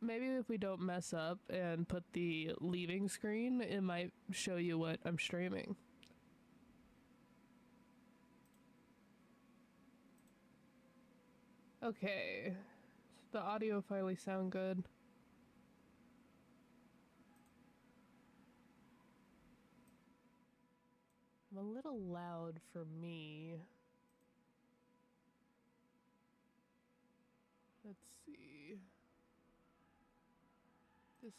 maybe if we don't mess up and put the leaving screen, it might show you what I'm streaming. Okay, the audio finally sound good. I'm a little loud for me. Let's see. This,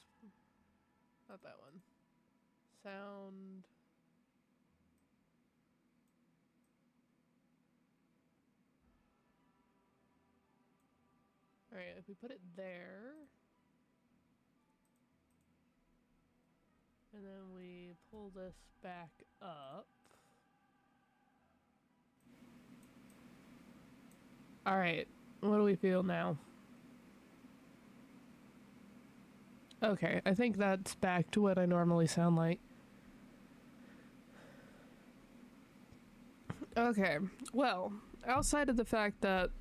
not that one. Sound. All right, if we put it there, and then we pull this back up. All right, what do we feel now? Okay, I think that's back to what I normally sound like. Okay, well, outside of the fact that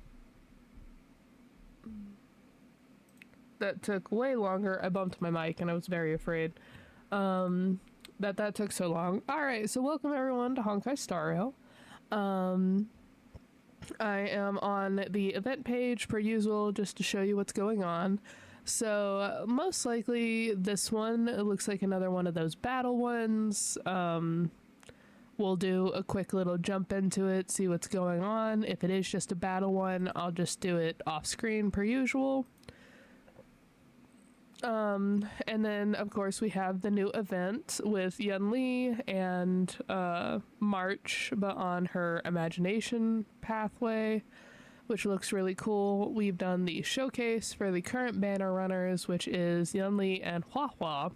that took way longer, I bumped my mic and I was very afraid that took so long. Alright, so welcome everyone to Honkai Star Rail. I am on the event page per usual just to show you what's going on. So most likely this one, it looks like another one of those battle ones. We'll do a quick little jump into it, see what's going on. If it is just a battle one, I'll just do it off screen per usual. And then of course we have the new event with Yun Li and March, but on her imagination pathway, which looks really cool. We've done the showcase for the current banner runners, which is Yun Li and Hua Hua.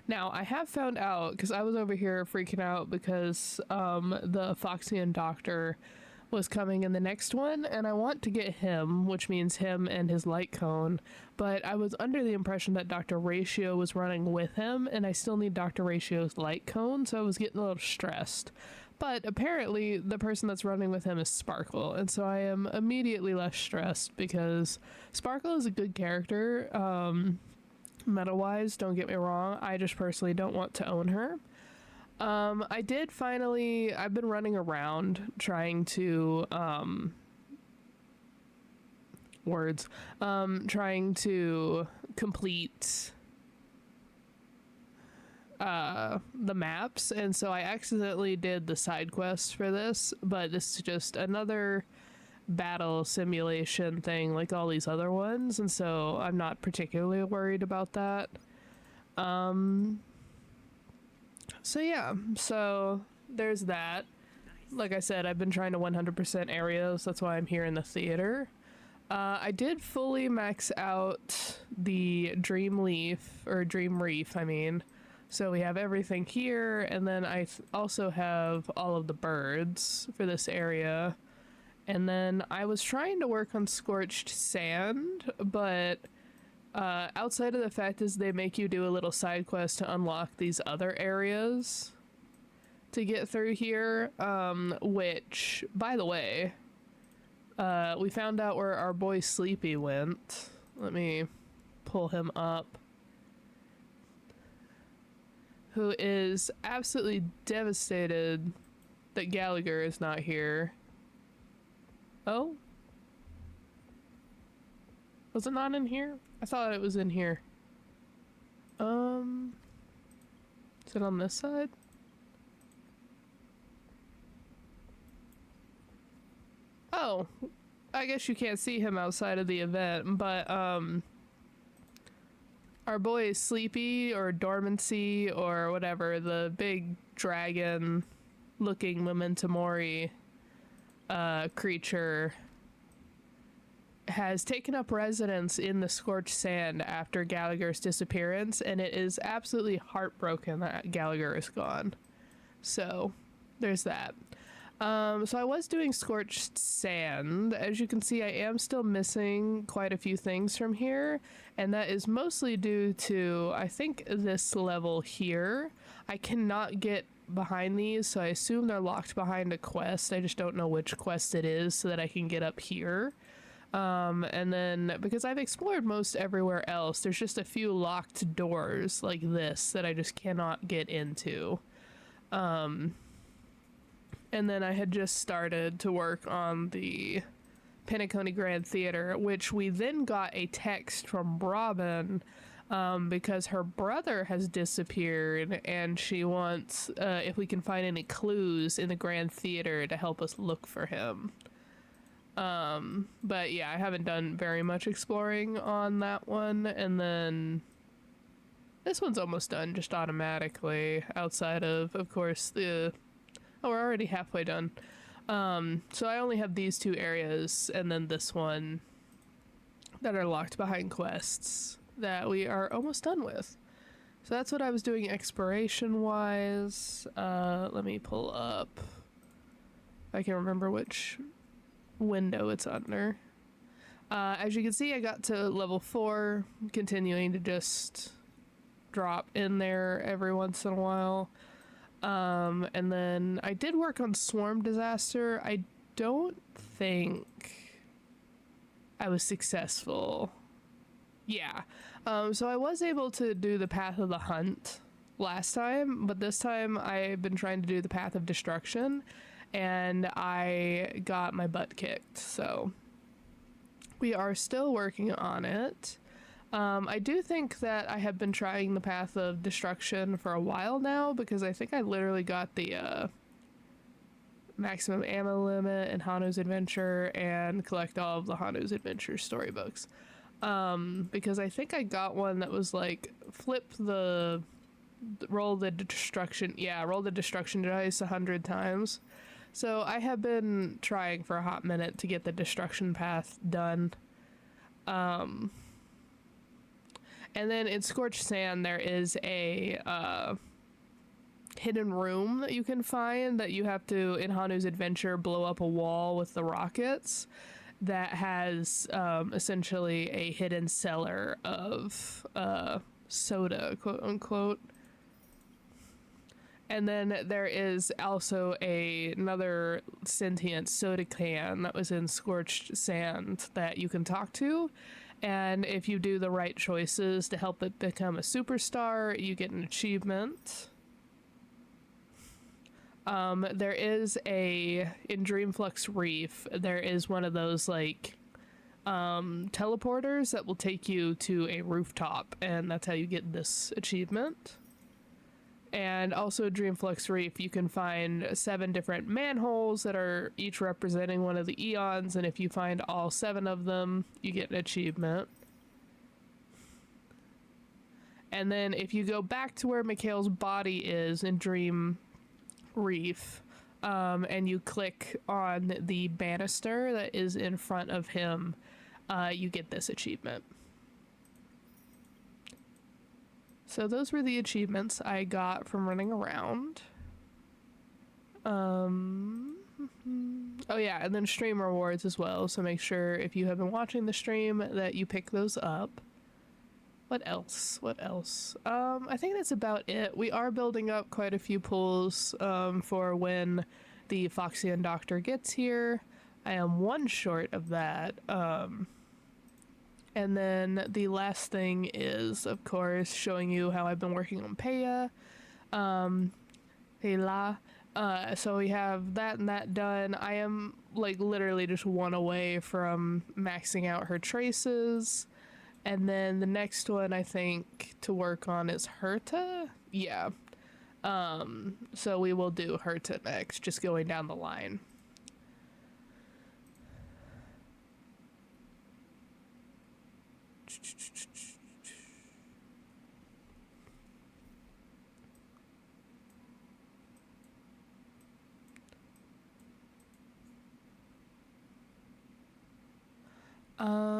Now I have found out, because I was over here freaking out because the Foxian Doctor was coming in the next one, and I want to get him, which means him and his light cone, but I was under the impression that Dr. Ratio was running with him, and I still need Dr. Ratio's light cone, so I was getting a little stressed. But apparently the person that's running with him is Sparkle, and so I am immediately less stressed because Sparkle is a good character, meta-wise, don't get me wrong. I just personally don't want to own her. I've been running around trying to, trying to complete, the maps, and so I accidentally did the side quests for this, but this is just another battle simulation thing like all these other ones, and so I'm not particularly worried about that. So yeah, so there's that. Like I said, I've been trying to 100% areas, that's why I'm here in the theater. I did fully max out the Dream Reef, I mean. So we have everything here, and then I also have all of the birds for this area. And then I was trying to work on Scorched Sand, but outside of the fact is they make you do a little side quest to unlock these other areas to get through here, which, by the way, we found out where our boy Sleepy went. Let me pull him up. Who is absolutely devastated that Gallagher is not here. Oh? Was it not in here? I thought it was in here. Is it on this side? Oh, I guess you can't see him outside of the event, but, our boy is Sleepy, or Dormancy, or whatever, the big dragon looking Memento Mori creature has taken up residence in the Scorched Sand after Gallagher's disappearance, and it is absolutely heartbroken that Gallagher is gone. So there's that. So I was doing Scorched Sand. As you can see, I am still missing quite a few things from here, and that is mostly due to, I think, this level here. I cannot get behind these, so I assume they're locked behind a quest. I just don't know which quest it is so that I can get up here. And then because I've explored most everywhere else, there's just a few locked doors like this that I just cannot get into. And then I had just started to work on the Penacony Grand Theater, which we then got a text from Robin, because her brother has disappeared and she wants, if we can find any clues in the Grand Theater to help us look for him. But yeah, I haven't done very much exploring on that one. And then this one's almost done just automatically, outside of course, oh, we're already halfway done. So I only have these two areas and then this one that are locked behind quests that we are almost done with. So that's what I was doing exploration wise. Let me pull up. I can remember which window it's under. As you can see, I got to level 4, continuing to just drop in there every once in a while. And then I did work on Swarm Disaster. I don't think I was successful. Yeah. So I was able to do the Path of the Hunt last time, but this time I've been trying to do the Path of Destruction, and I got my butt kicked. So we are still working on it. I do think that I have been trying the Path of Destruction for a while now, because I think I literally got the maximum ammo limit in Hanu's Adventure and collect all of the Hanu's Adventure storybooks. Because I think I got one that was like roll the destruction dice 100 times. So I have been trying for a hot minute to get the destruction path done. And then in Scorched Sand there is a hidden room that you can find that you have to, in Hanu's Adventure, blow up a wall with the rockets that has essentially a hidden cellar of soda, quote unquote. And then there is also another sentient soda can that was in Scorched Sand that you can talk to. And if you do the right choices to help it become a superstar, you get an achievement. There is in Dreamflux Reef, there is one of those like teleporters that will take you to a rooftop, and that's how you get this achievement. And also Dreamflux Reef, you can find 7 different manholes that are each representing one of the eons, and if you find all 7 of them, you get an achievement. And then if you go back to where Mikhail's body is in Dream Reef, and you click on the banister that is in front of him, you get this achievement. So those were the achievements I got from running around. Oh yeah, and then stream rewards as well, so make sure if you have been watching the stream that you pick those up. What else? I think that's about it. We are building up quite a few pools for when the Foxian Doctor gets here. I am 1 short of that. And then the last thing is, of course, showing you how I've been working on Peya. Peya. So we have that and that done. I am like literally just 1 away from maxing out her traces. And then the next one I think to work on is Herta. Yeah. So we will do Herta next, just going down the line.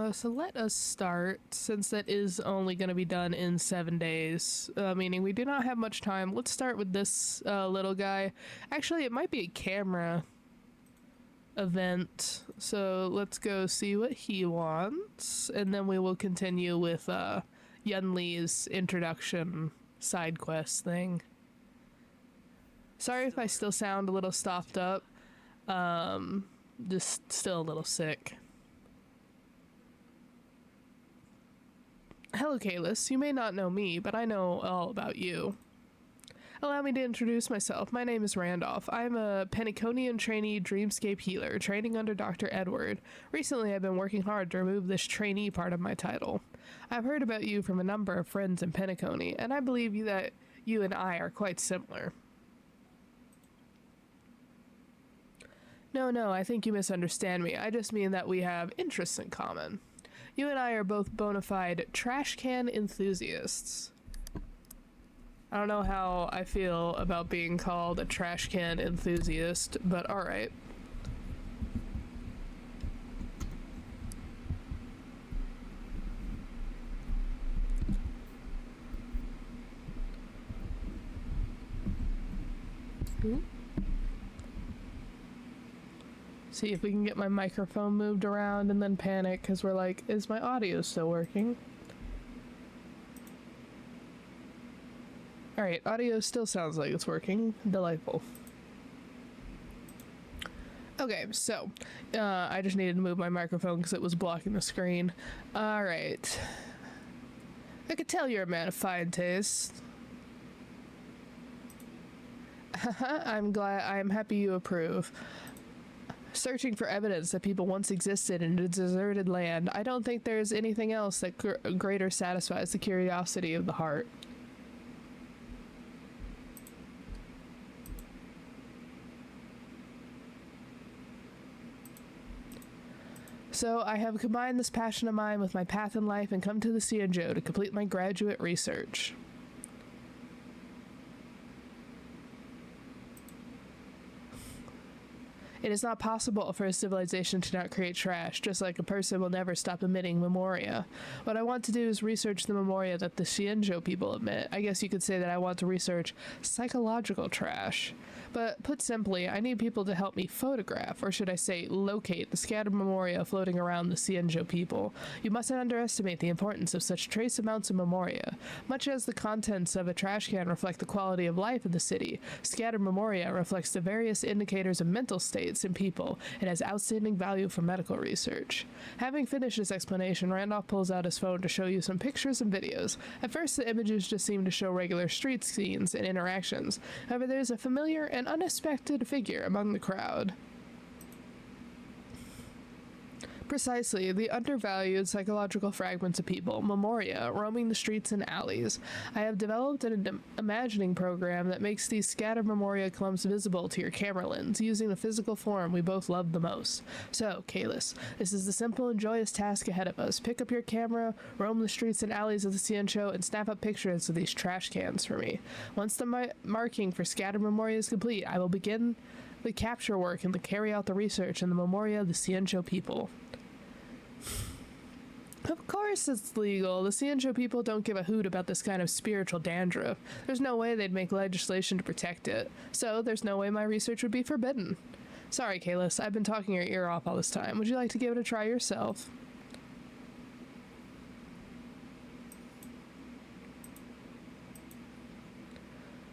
So let us start, since that is only going to be done in 7 days, meaning we do not have much time. Let's start with this little guy. Actually, it might be a camera event, so let's go see what he wants, and then we will continue with Yun Li's introduction side quest thing. Sorry if I still sound a little stopped up, just still a little sick. Hello, Kalis. You may not know me, but I know all about you. Allow me to introduce myself. My name is Randolph. I'm a Penniconian trainee dreamscape healer, training under Dr. Edward. Recently, I've been working hard to remove this trainee part of my title. I've heard about you from a number of friends in Pennicony, and I believe that you and I are quite similar. No, I think you misunderstand me. I just mean that we have interests in common. You and I are both bona fide trash can enthusiasts. I don't know how I feel about being called a trash can enthusiast, but alright. See if we can get my microphone moved around and then panic because we're like, is my audio still working? Alright, audio still sounds like it's working. Delightful. Okay, so, I just needed to move my microphone because it was blocking the screen. Alright. I could tell you're a man of fine taste. I'm happy you approve. Searching for evidence that people once existed in a deserted land, I don't think there's anything else that greater satisfies the curiosity of the heart. So I have combined this passion of mine with my path in life and come to the Xianzhou to complete my graduate research. It is not possible for a civilization to not create trash, just like a person will never stop emitting memoria. What I want to do is research the memoria that the Xianzhou people emit. I guess you could say that I want to research psychological trash. But put simply, I need people to help me photograph, or should I say locate, the scattered memoria floating around the Xianzhou people. You mustn't underestimate the importance of such trace amounts of memoria. Much as the contents of a trash can reflect the quality of life in the city, scattered memoria reflects the various indicators of mental states in people and has outstanding value for medical research. Having finished his explanation, Randolph pulls out his phone to show you some pictures and videos. At first, the images just seem to show regular street scenes and interactions. However, there's a familiar and unexpected figure among the crowd. Precisely, the undervalued psychological fragments of people, memoria, roaming the streets and alleys. I have developed an imagining program that makes these scattered memoria clumps visible to your camera lens, using the physical form we both love the most. So, Kalis, this is the simple and joyous task ahead of us. Pick up your camera, roam the streets and alleys of the Xianzhou, and snap up pictures of these trash cans for me. Once the marking for scattered memoria is complete, I will begin the capture work and carry out the research in the memoria of the Xianzhou people. Of course it's legal. The Xianzhou people don't give a hoot about this kind of spiritual dandruff. There's no way they'd make legislation to protect it. So there's no way my research would be forbidden. Sorry, Kalis, I've been talking your ear off all this time. Would you like to give it a try yourself?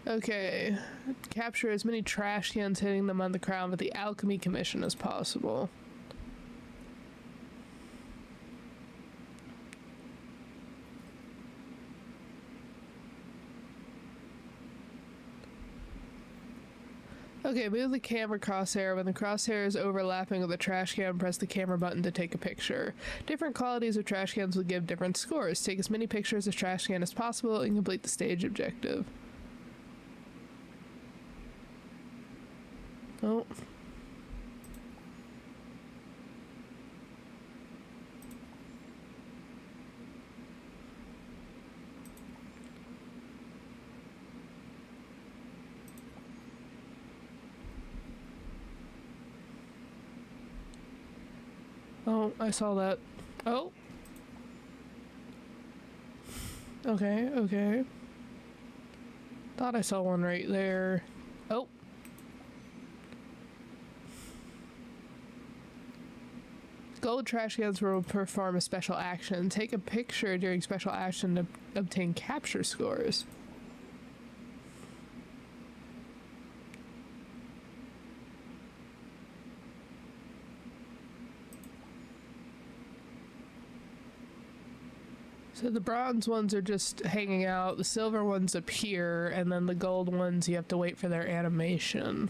Okay. Capture as many trash cans hitting them on the ground with the Alchemy Commission as possible. Okay, move the camera crosshair. When the crosshair is overlapping with the trash can, press the camera button to take a picture. Different qualities of trash cans will give different scores. Take as many pictures of trash can as possible and complete the stage objective. Oh. Oh, I saw that. Oh. Okay. Thought I saw one right there. Oh. Gold trash cans will perform a special action. Take a picture during special action to obtain capture scores. So the bronze ones are just hanging out, the silver ones appear, and then the gold ones you have to wait for their animation.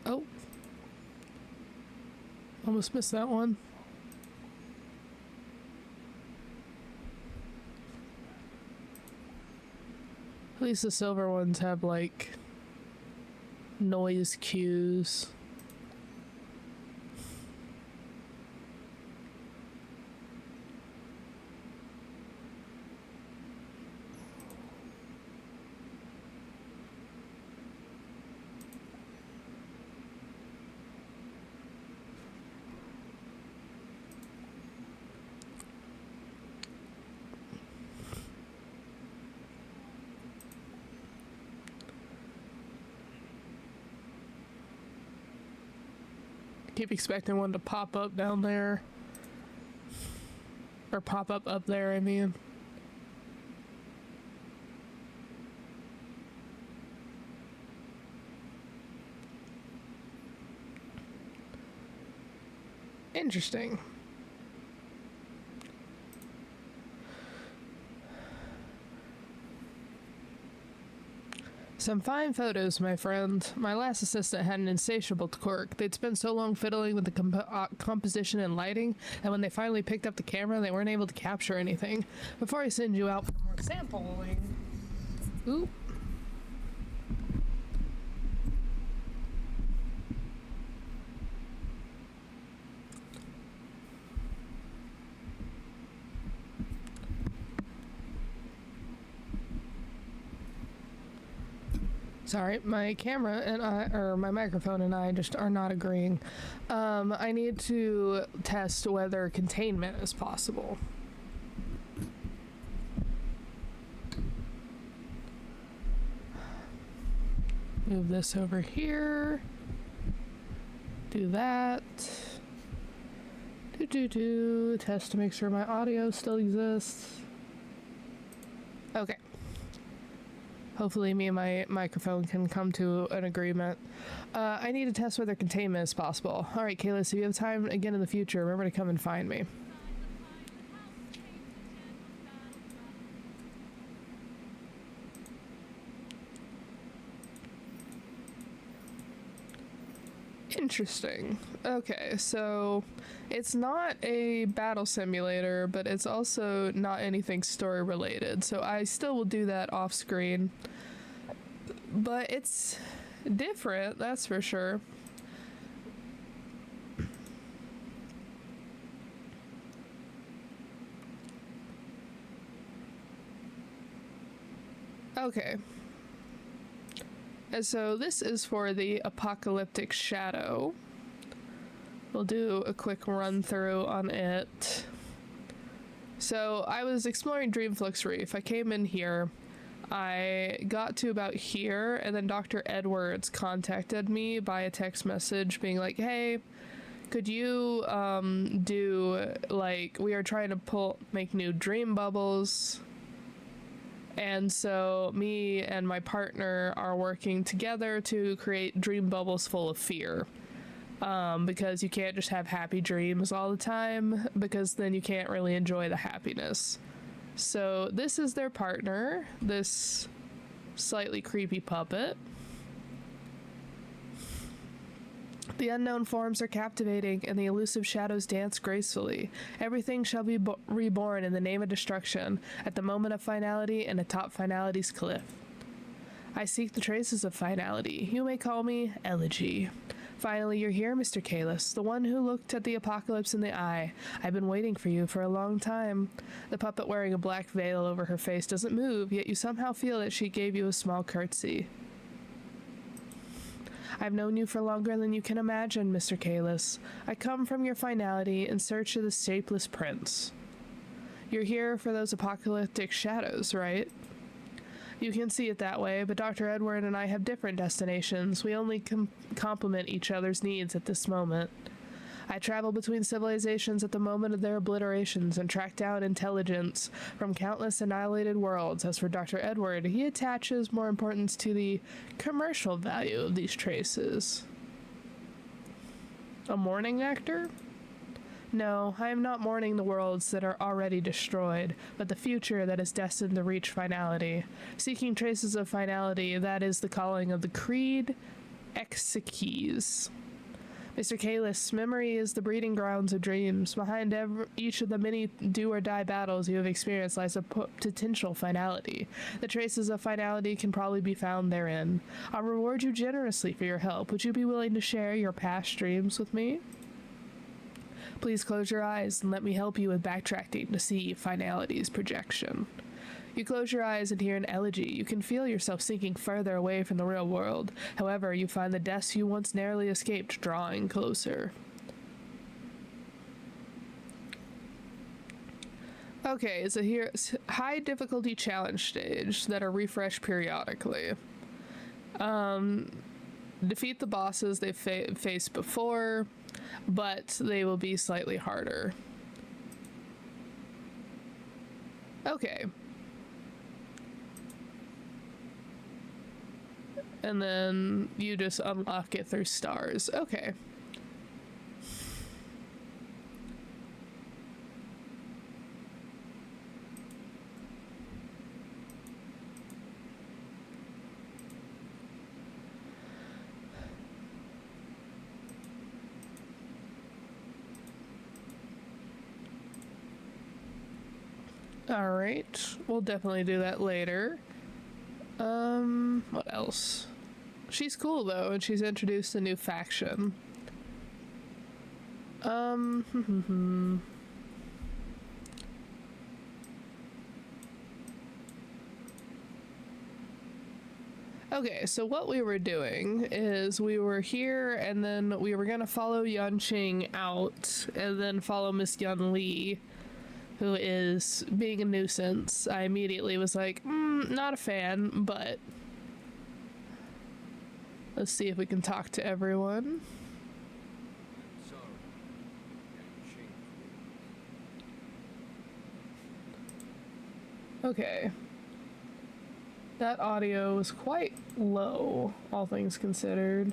Oh. Almost missed that one. At least the silver ones have, like, noise cues. Keep expecting one to pop up down there. Or pop up there, I mean. Interesting. Some fine photos, my friend. My last assistant had an insatiable quirk. They'd spent so long fiddling with the composition and lighting, and when they finally picked up the camera, they weren't able to capture anything. Before I send you out for more sampling... Oop. Sorry, my camera and I, or my microphone and I just are not agreeing. I need to test whether containment is possible. Move this over here. Do that. Test to make sure my audio still exists. Okay. Hopefully me and my microphone can come to an agreement. I need to test whether containment is possible. Alright, Kayla, so if you have time again in the future, remember to come and find me. Interesting. Okay, so it's not a battle simulator, but it's also not anything story related, so I still will do that off screen. But it's different, that's for sure. Okay. And so this is for the apocalyptic shadow. We'll do a quick run through on it. So I was exploring Dreamflux Reef. I came in here. I got to about here, and then Dr. Edwards contacted me by a text message being like, hey, could you do, like, we are trying to make new dream bubbles. And so me and my partner are working together to create dream bubbles full of fear. Because you can't just have happy dreams all the time, because then you can't really enjoy the happiness. So this is their partner, this slightly creepy puppet. The unknown forms are captivating, and the elusive shadows dance gracefully. Everything shall be reborn in the name of destruction, at the moment of finality and atop finality's cliff. I seek the traces of finality. You may call me Elegy. Finally, you're here, Mr. Kalis, the one who looked at the apocalypse in the eye. I've been waiting for you for a long time. The puppet wearing a black veil over her face doesn't move, yet you somehow feel that she gave you a small curtsy. I've known you for longer than you can imagine, Mr. Kalis. I come from your finality in search of the shapeless prince. You're here for those apocalyptic shadows, right? You can see it that way, but Dr. Edward and I have different destinations. We only complement each other's needs at this moment. I travel between civilizations at the moment of their obliterations and track down intelligence from countless annihilated worlds. As for Dr. Edward, he attaches more importance to the commercial value of these traces. A mourning actor? No, I am not mourning the worlds that are already destroyed, but the future that is destined to reach finality. Seeking traces of finality, that is the calling of the Creed Exekies. Mr. Kalis, memory is the breeding grounds of dreams. Behind each of the many do-or-die battles you have experienced lies a potential finality. The traces of finality can probably be found therein. I'll reward you generously for your help. Would you be willing to share your past dreams with me? Please close your eyes and let me help you with backtracking to see finality's projection. You close your eyes and hear an elegy. You can feel yourself sinking further away from the real world. However, you find the deaths you once narrowly escaped drawing closer. Okay, so here's high difficulty challenge stage that are refreshed periodically. Defeat the bosses they've faced before, but they will be slightly harder. Okay. And then you just unlock it through stars. Okay. Alright, we'll definitely do that later. What else? She's cool though, and she's introduced a new faction. Okay, so what we were doing is we were here and then we were gonna follow Yunqing out and then follow Miss Yun Li, who is being a nuisance. I immediately was like, not a fan, but let's see if we can talk to everyone. Okay. That audio was quite low, all things considered.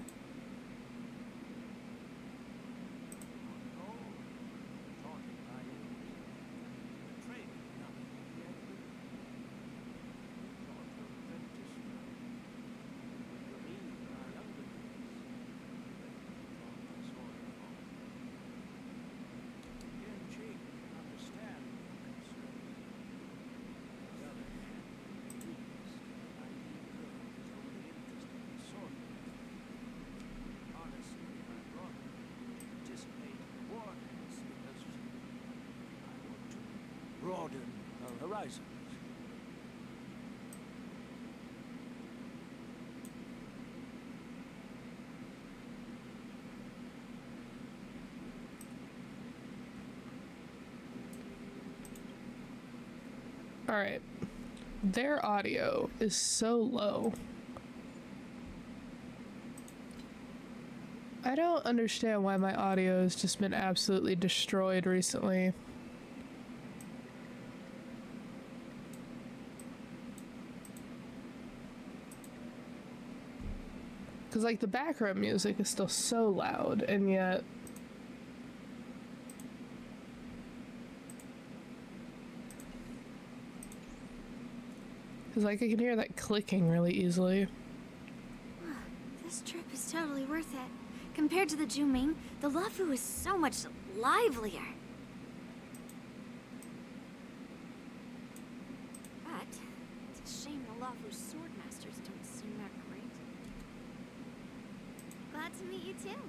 Broaden our horizons. All right. Their audio is so low. I don't understand why my audio has just been absolutely destroyed recently. Because, like, the background music is still so loud, and yet... Because, like, I can hear that clicking really easily. This trip is totally worth it. Compared to the Zhuming, the Luofu is so much livelier. But it's a shame the Luofu swordmasters don't seem that great. Glad to meet you too.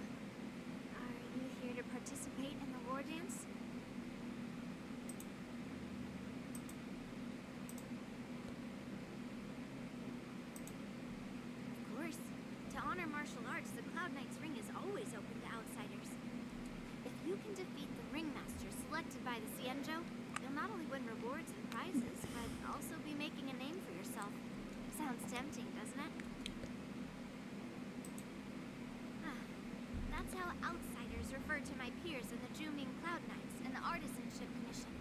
Outsiders refer to my peers in the Juming Cloud Knights and the Artisanship Commission.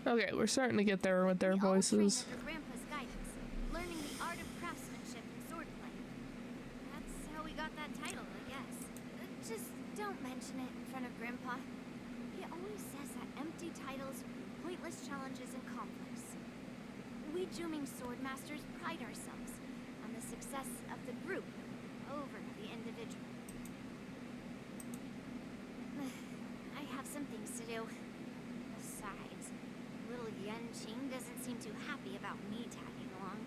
Okay, we're starting to get there with their voices. We all trained under Grandpa's guidance, learning the art of craftsmanship and swordplay. That's how we got that title, I guess. Just don't mention it in front of Grandpa. He always says that empty titles bring pointless challenges and conflicts. We Juming sword masters pride ourselves on the success of the group over the individual. I have some things to do. Besides, little Yanqing doesn't seem too happy about me tagging along.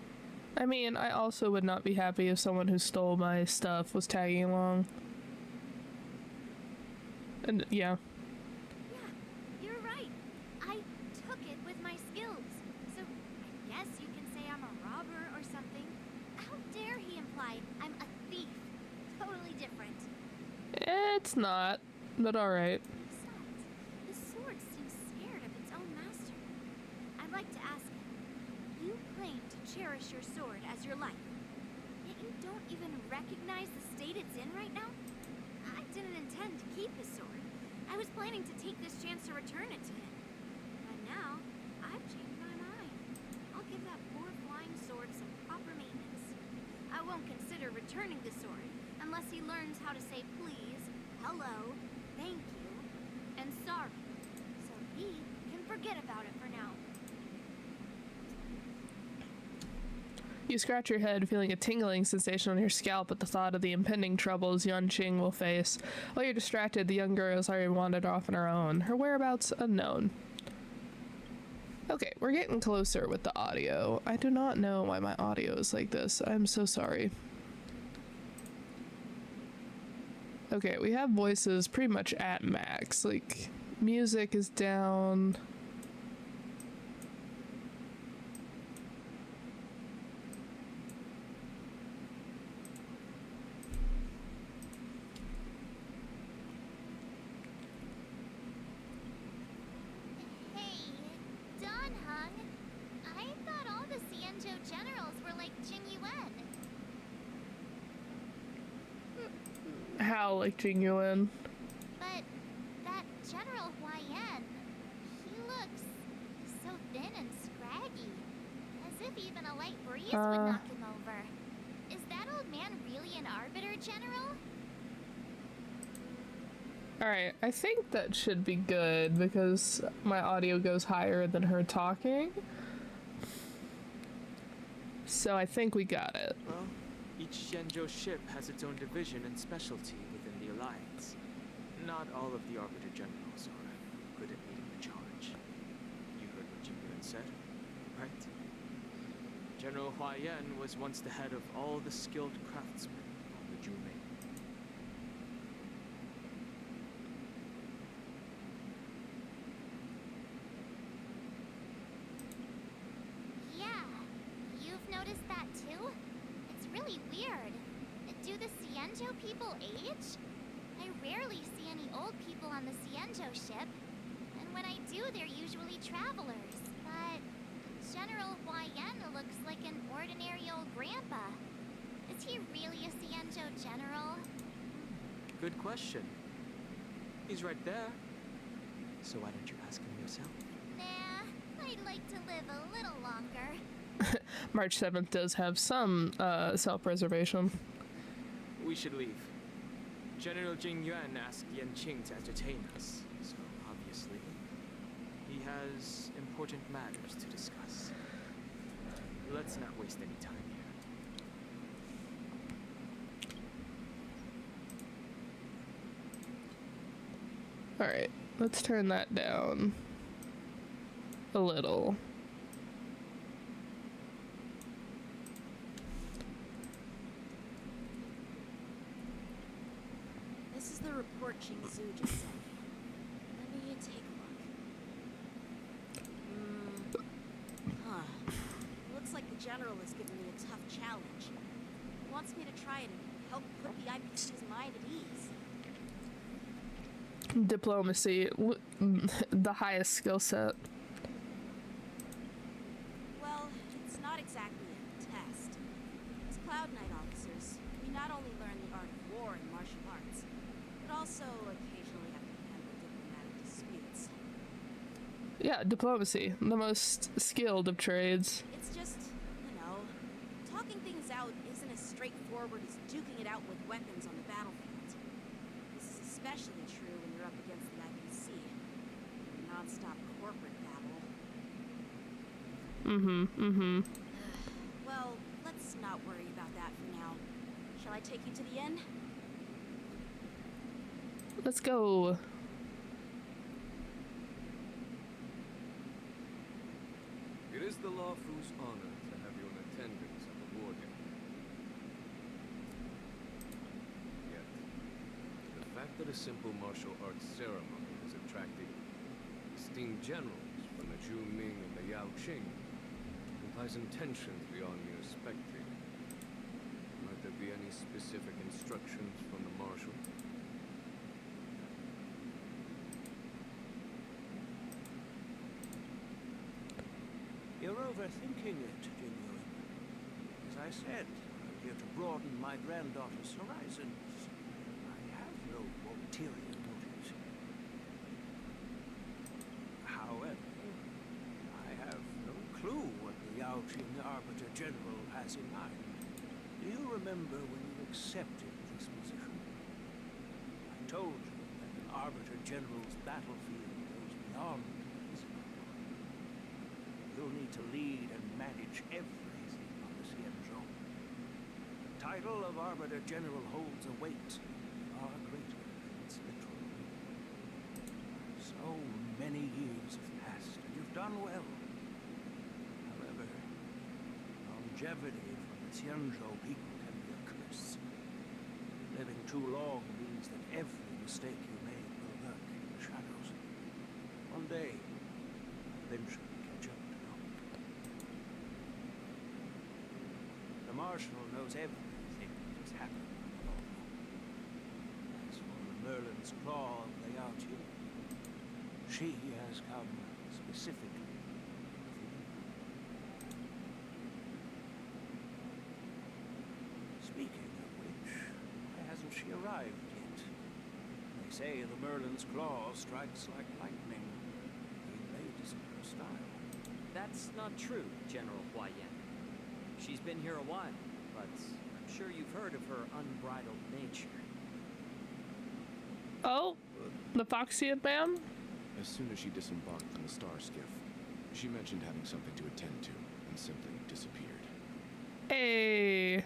I mean, I also would not be happy if someone who stole my stuff was tagging along. And yeah. Yeah, you're right. I took it with my skills. So I guess you can say I'm a robber or something. How dare he imply I'm a thief? Totally different. It's not, but alright. Besides, the sword seems scared of its own master. I'd like to ask him. You claim to cherish your sword as your life, yet you don't even recognize the state it's in right now? I didn't intend to keep his sword. I was planning to take this chance to return it to him. But now, I've changed my mind. I'll give that poor flying sword some proper maintenance. I won't consider returning the sword unless he learns how to say please, hello, thank you, and sorry. So he can forget about it for now. You scratch your head, feeling a tingling sensation on your scalp at the thought of the impending troubles Yanqing will face. While you're distracted, the young girl has already wandered off on her own, her whereabouts unknown. Okay, we're getting closer with the audio. I do not know why my audio is like this. I'm so sorry. Okay, we have voices pretty much at max. Like, music is down. Hey, Don Hung. I thought all the Xianzhou generals were like Jing Yuan. How, like, Jing Yuan? But that General Huayan, he looks so thin and scraggy. As if even a light breeze would knock him over. Is that old man really an Arbiter General? Alright, I think that should be good because my audio goes higher than her talking. So I think we got it. Well, each Xianzhou ship has its own division and specialty within the Alliance. Not all of the Arbiter Generals are good at leading the charge. You heard what Jing Yuan said, right? General Huayan was once the head of all the skilled craftsmen on the Juming. Yeah, you've noticed that too? It's really weird. Do the Xianzhou people age? I rarely see any old people on the Xianzhou ship. And when I do, they're usually travelers. But General Huayan looks like an ordinary old grandpa. Is he really a Xianzhou general? Good question. He's right there. So why don't you ask him yourself? Nah, I'd like to live a little longer. March 7th does have some self-preservation. We should leave. General Jing Yuan asked Yanqing to entertain us, so obviously he has important matters to discuss. Let's not waste any time here. Alright, let's turn that down a little. This is the report Xianzhou just sent me. Let me take a look. Huh. Looks like the general is giving me a tough challenge. He wants me to try and help put the IPC's mind at ease. Diplomacy, the highest skill set. Well, it's not exactly a test. As Cloud Knight officers, we not only arts, but also occasionally have to handle diplomatic disputes. Yeah, diplomacy, the most skilled of trades. It's just, talking things out isn't as straightforward as duking it out with weapons on the battlefield. This is especially true when you're up against the IPC. Non-stop corporate battle. Well, let's not worry about that for now. Shall I take you to the inn? Let's go. It is the Luofu's honor to have you in attendance at the war game. Yet, the fact that a simple martial arts ceremony has attracted esteemed generals from the Zhu Ming and the Yao Qing implies intentions beyond mere spectating. Might there be any specific instructions from the marshal? You're overthinking it, Genuine. As I said, I'm here to broaden my granddaughter's horizons. I have no ulterior motives. However, I have no clue what the Yao Qing Arbiter General has in mind. Do you remember when you accepted this position? I told you that an Arbiter General's battlefield goes beyond the physical. You'll need to lead and manage everything on the Xianzhou. The title of Arbiter General holds a weight far greater than its literal meaning. So many years have passed, and you've done well. However, longevity from the Xianzhou people can be a curse. Living too long means that every mistake you made will lurk in the shadows. One day, eventually catch up. The Marshal knows everything that has happened on the Luofu. As for the Merlin's Claw of the Yao Qing, she has come specifically for you. Speaking of which, why hasn't she arrived yet? They say the Merlin's Claw strikes like lightning. Being late isn't her style. That's not true, General Huayan. She's been here a while, but I'm sure you've heard of her unbridled nature. Oh, the Foxian man? As soon as she disembarked from the star skiff, she mentioned having something to attend to and simply disappeared. Hey.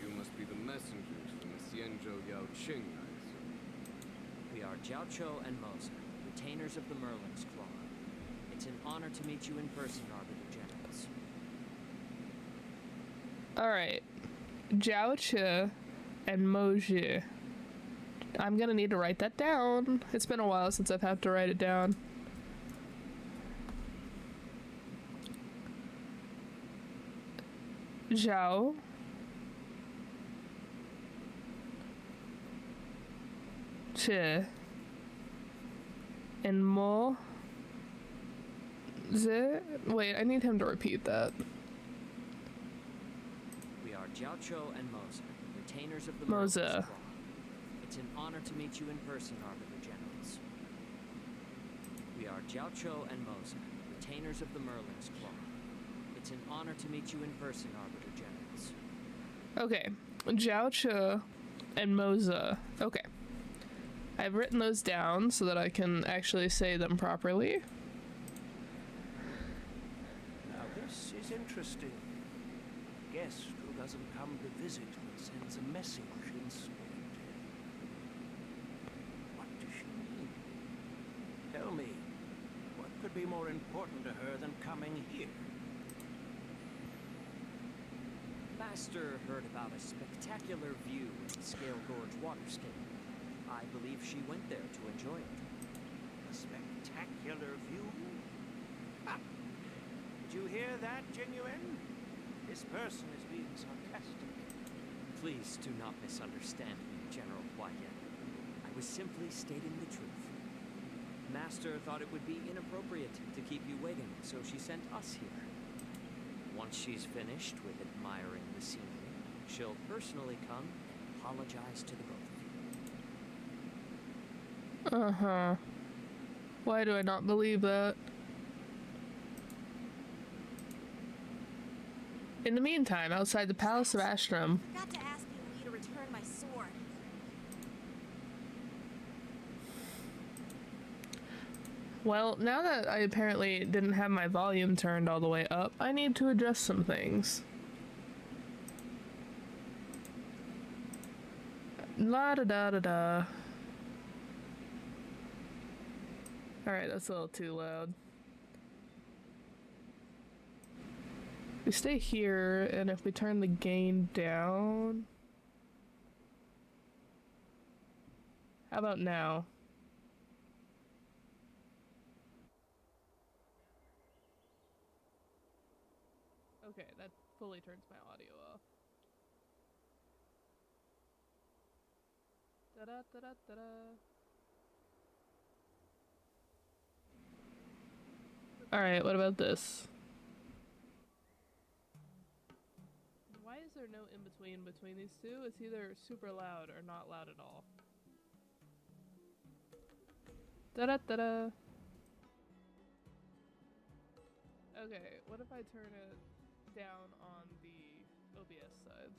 You must be the messengers from the Xianzhou Yao Qing, I assume. We are Jiaoqiu and Moza, retainers of the Merlin's Claw. It's an honor to meet you in person, Arbiter Generals. Alright. Jiaoqiu and Moji. I'm gonna need to write that down. It's been a while since I've had to write it down. Zhao. Qi. And Mo. Zi. Wait, I need him to repeat that. We are Jiaoqiu and Moza, retainers of the Moza. Merlin's Claw. It's an honor to meet you in person, Arbiter Generals. We are Jiaoqiu and Moza, retainers of the Merlin's Claw. It's an honor to meet you in person, Arbiter Generals. Okay. Jiaoqiu and Moza. Okay. I've written those down so that I can actually say them properly. Now this is interesting. A guest who doesn't come to visit but sends a message instead. What does she mean? Tell me, what could be more important to her than coming here? Master heard about a spectacular view in the Scale Gorge waterscape. I believe she went there to enjoy it. A spectacular view? Ah. Did you hear that, Genuine? This person is being sarcastic. Please do not misunderstand me, General Huayan. I was simply stating the truth. Master thought it would be inappropriate to keep you waiting, so she sent us here. Once she's finished with admiring the scenery, she'll personally come and apologize to the both of you. Uh-huh. Why do I not believe that? In the meantime, outside the Palace of Ashram, I forgot to ask Lee to return my sword. well, now that I apparently didn't have my volume turned all the way up, I need to adjust some things. La da da da da. Alright, that's a little too loud. We stay here, and if we turn the gain down... How about now? Okay, that fully turns my audio off. Da-da, da-da, da-da. Alright, what about this? Why is there no in-between between these two? It's either super loud or not loud at all. Da-da-da-da. Okay, what if I turn it down on the OBS side?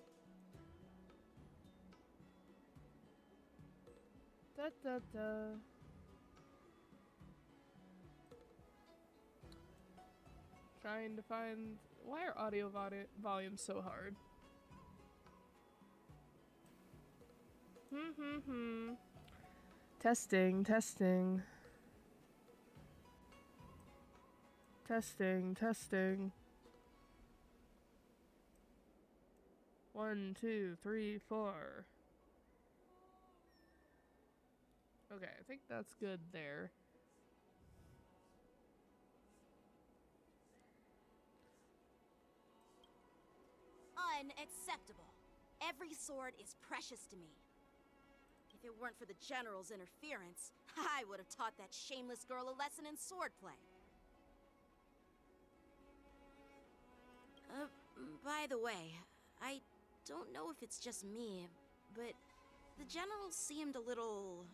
Da-da-da. Trying to find... Why are audio volumes so hard? Testing, testing. Testing, testing. 1, 2, 3, 4. Okay, I think that's good there. Unacceptable. Every sword is precious to me. If it weren't for the General's interference, I would have taught that shameless girl a lesson in swordplay. By the way, I don't know if it's just me, but the General seemed a little...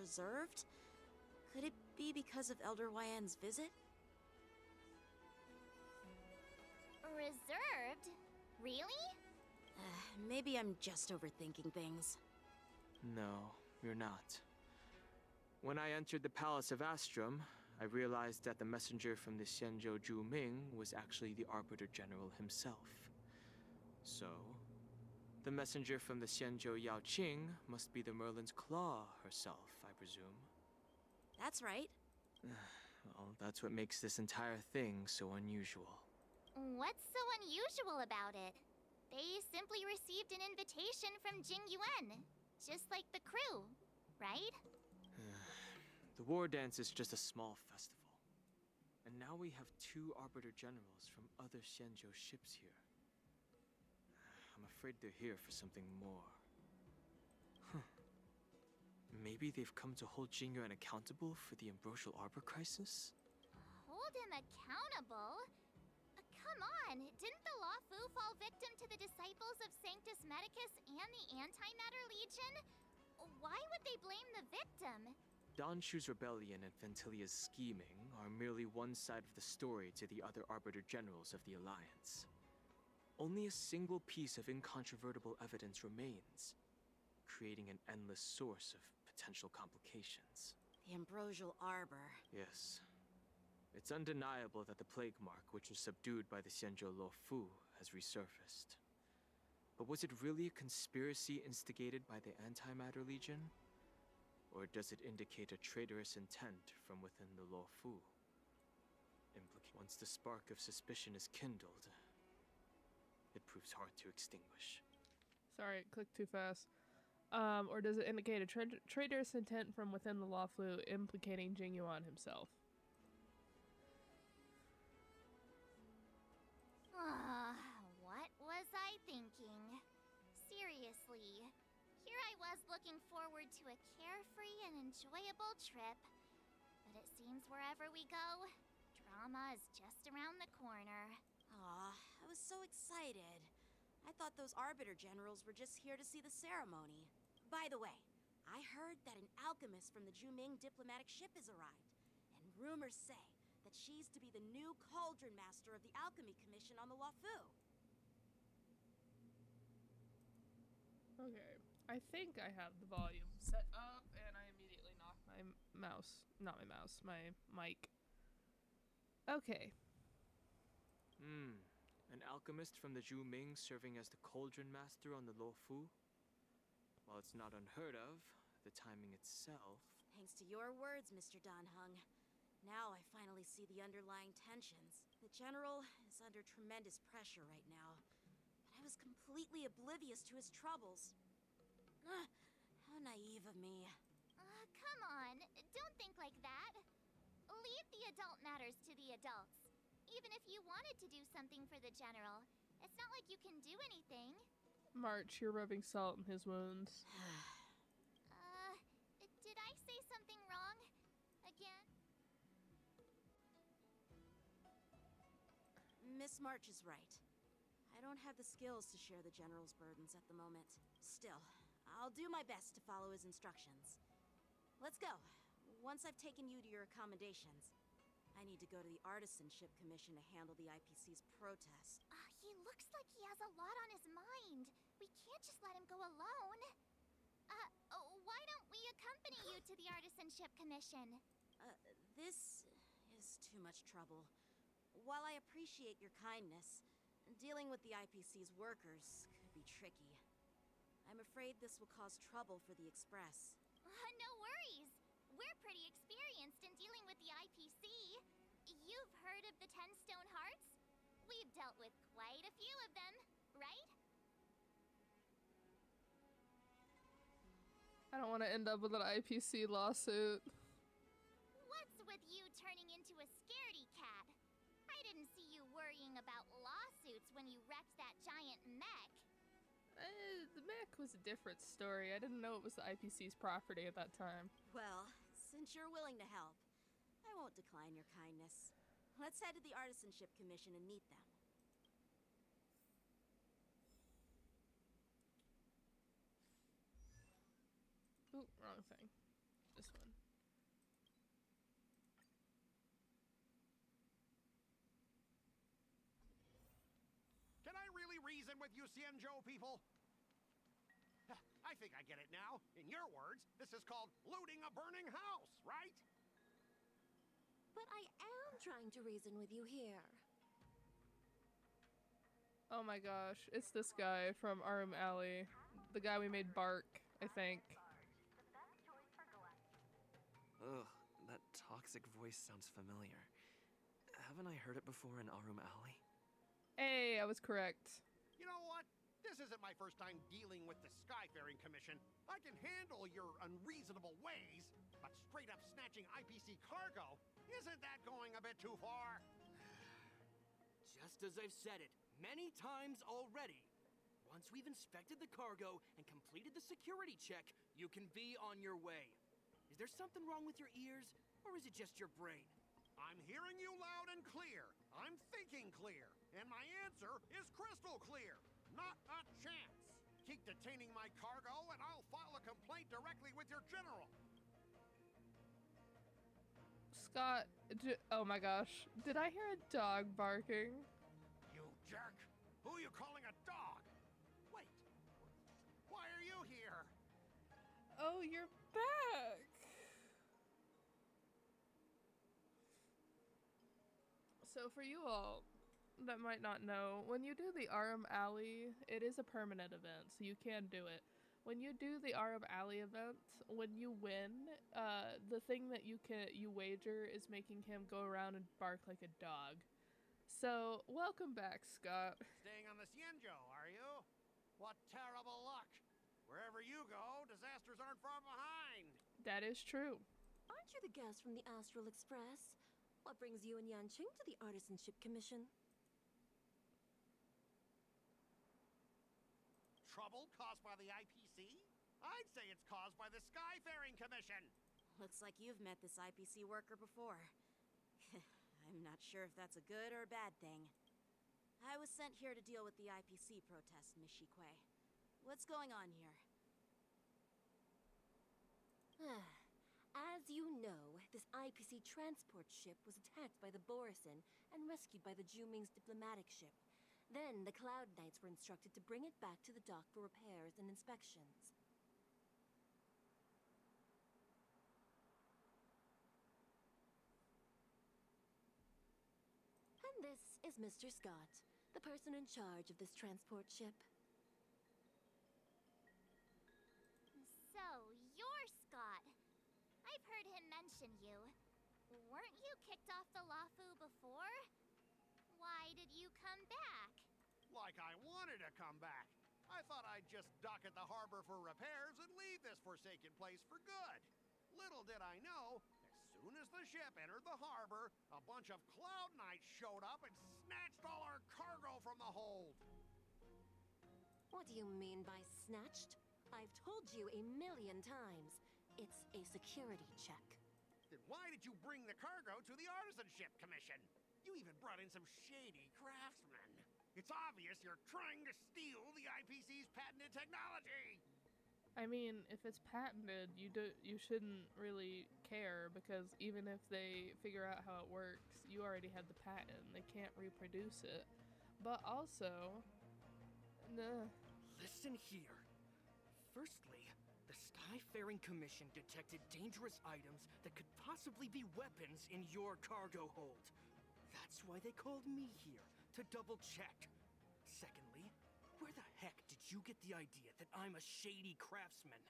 reserved? Could it be because of Elder Wyan's visit? Reserved? Really? Maybe I'm just overthinking things. No, you're not. When I entered the Palace of Astrum, I realized that the messenger from the Xianzhou Luofu was actually the Arbiter General himself. So, the messenger from the Xianzhou Yaoqing must be the Merlin's Claw herself, I presume. That's right. Well, that's what makes this entire thing so unusual. What's so unusual about it? They simply received an invitation from Jing Yuan, just like the crew, right? The war dance is just a small festival. And now we have 2 Arbiter Generals from other Xianzhou ships here. I'm afraid they're here for something more. Maybe they've come to hold Jing Yuan accountable for the Ambrosial Arbor crisis? Hold him accountable? Come on, didn't the Luofu fall victim to the disciples of Sanctus Medicus and the Antimatter Legion? Why would they blame the victim? Don Shu's rebellion and Ventilia's scheming are merely one side of the story to the other Arbiter Generals of the Alliance. Only a single piece of incontrovertible evidence remains, creating an endless source of potential complications. The Ambrosial Arbor. Yes. It's undeniable that the plague mark, which was subdued by the Xianzhou Luofu, has resurfaced. But was it really a conspiracy instigated by the Antimatter Legion? Or does it indicate a traitorous intent from within the Luofu? Once the spark of suspicion is kindled, it proves hard to extinguish. Sorry, clicked too fast. Or does it indicate a traitorous intent from within the Luofu implicating Jing Yuan himself? What was I thinking? Seriously, here I was looking forward to a carefree and enjoyable trip. But it seems wherever we go, drama is just around the corner. Aw, I was so excited. I thought those Arbiter Generals were just here to see the ceremony. By the way, I heard that an alchemist from the Juming diplomatic ship has arrived, and rumors say that she's to be the new Cauldron Master of the Alchemy Commission on the Luofu. Okay. I think I have the volume set up, and I immediately knocked my mouse. Not my mouse, my mic. Okay. An alchemist from the Zhu Ming serving as the Cauldron Master on the Luofu? While it's not unheard of, the timing itself... Thanks to your words, Mr. Dan Heng. Now I finally see the underlying tensions. The General is under tremendous pressure right now, but I was completely oblivious to his troubles. How naive of me. Come on, don't think like that. Leave the adult matters to the adults. Even if you wanted to do something for the General, it's not like you can do anything. March, you're rubbing salt in his wounds. Did I say something wrong? Again? Miss March is right. I don't have the skills to share the General's burdens at the moment. Still, I'll do my best to follow his instructions. Let's go. Once I've taken you to your accommodations, I need to go to the Artisanship Commission to handle the IPC's protest. He looks like he has a lot on his mind. We can't just let him go alone. Why don't we accompany you to the Artisanship Commission? This is too much trouble. While I appreciate your kindness, dealing with the IPC's workers could be tricky. I'm afraid this will cause trouble for the Express. No worries. We're pretty experienced in dealing with the IPC. You've heard of the 10 Stone Hearts? We've dealt with quite a few of them, right? I don't want to end up with an IPC lawsuit. What's with you turning into a scaredy cat? I didn't see you worrying about lawsuits when you wrecked that giant mech. The mech was a different story. I didn't know it was the IPC's property at that time. Well, since you're willing to help, I won't decline your kindness. Let's head to the Artisanship Commission and meet them. Ooh, wrong thing. This one. Can I really reason with you Xianzhou people? I think I get it now. In your words, this is called looting a burning house, right? But I am trying to reason with you here. Oh my gosh, it's this guy from Arum Alley. The guy we made bark, I think. Ugh, that toxic voice sounds familiar. Haven't I heard it before in Arum Alley? Hey, I was correct. You know what? This isn't my first time dealing with the Skyfaring Commission. I can handle your unreasonable ways, but straight up snatching IPC cargo, isn't that going a bit too far? Just as I've said it many times already. Once we've inspected the cargo and completed the security check, you can be on your way. Is there something wrong with your ears, or is it just your brain? I'm hearing you loud and clear. I'm thinking clear. And my answer is crystal clear. Not a chance. Keep detaining my cargo and I'll file a complaint directly with your general. Scott, oh my gosh. Did I hear a dog barking? You jerk. Who are you calling a dog? Wait. Why are you here? Oh, you're back. So for you all that might not know, when you do the Arum Alley, it is a permanent event, so you can do it. When you do the Arum Alley event, when you win, the thing that you wager is making him go around and bark like a dog. So, welcome back, Scott. Staying on the Xianzhou, are you? What terrible luck. Wherever you go, disasters aren't far behind. That is true. Aren't you the guest from the Astral Express? What brings you and Yanqing to the Artisanship Commission? Trouble caused by the IPC? I'd say it's caused by the Skyfaring Commission. Looks like you've met this IPC worker before. I'm not sure if that's a good or a bad thing. I was sent here to deal with the IPC protest, Miss Shikue. What's going on here? As you know, this IPC transport ship was attacked by the Borisin and rescued by the Juming's diplomatic ship. Then the Cloud Knights were instructed to bring it back to the dock for repairs and inspections. And this is Mr. Scott, the person in charge of this transport ship. So, you're Scott. I've heard him mention you. Weren't you kicked off the Luofu before? Why did you come back? Like I wanted to come back. I thought I'd just dock at the harbor for repairs and leave this forsaken place for good. Little did I know, as soon as the ship entered the harbor, a bunch of Cloud Knights showed up and snatched all our cargo from the hold. What do you mean by snatched? I've told you 1,000,000 times. It's a security check. Then why did you bring the cargo to the Artisanship Commission? You even brought in some shady craftsmen. It's obvious you're trying to steal the IPC's patented technology. I mean, if it's patented, you shouldn't really care, because even if they figure out how it works, you already had the patent. They can't reproduce it. But also, nah. Listen here. Firstly, the Skyfaring Commission detected dangerous items that could possibly be weapons in your cargo hold. That's why they called me here, to double check. Secondly, where the heck did you get the idea that I'm a shady craftsman?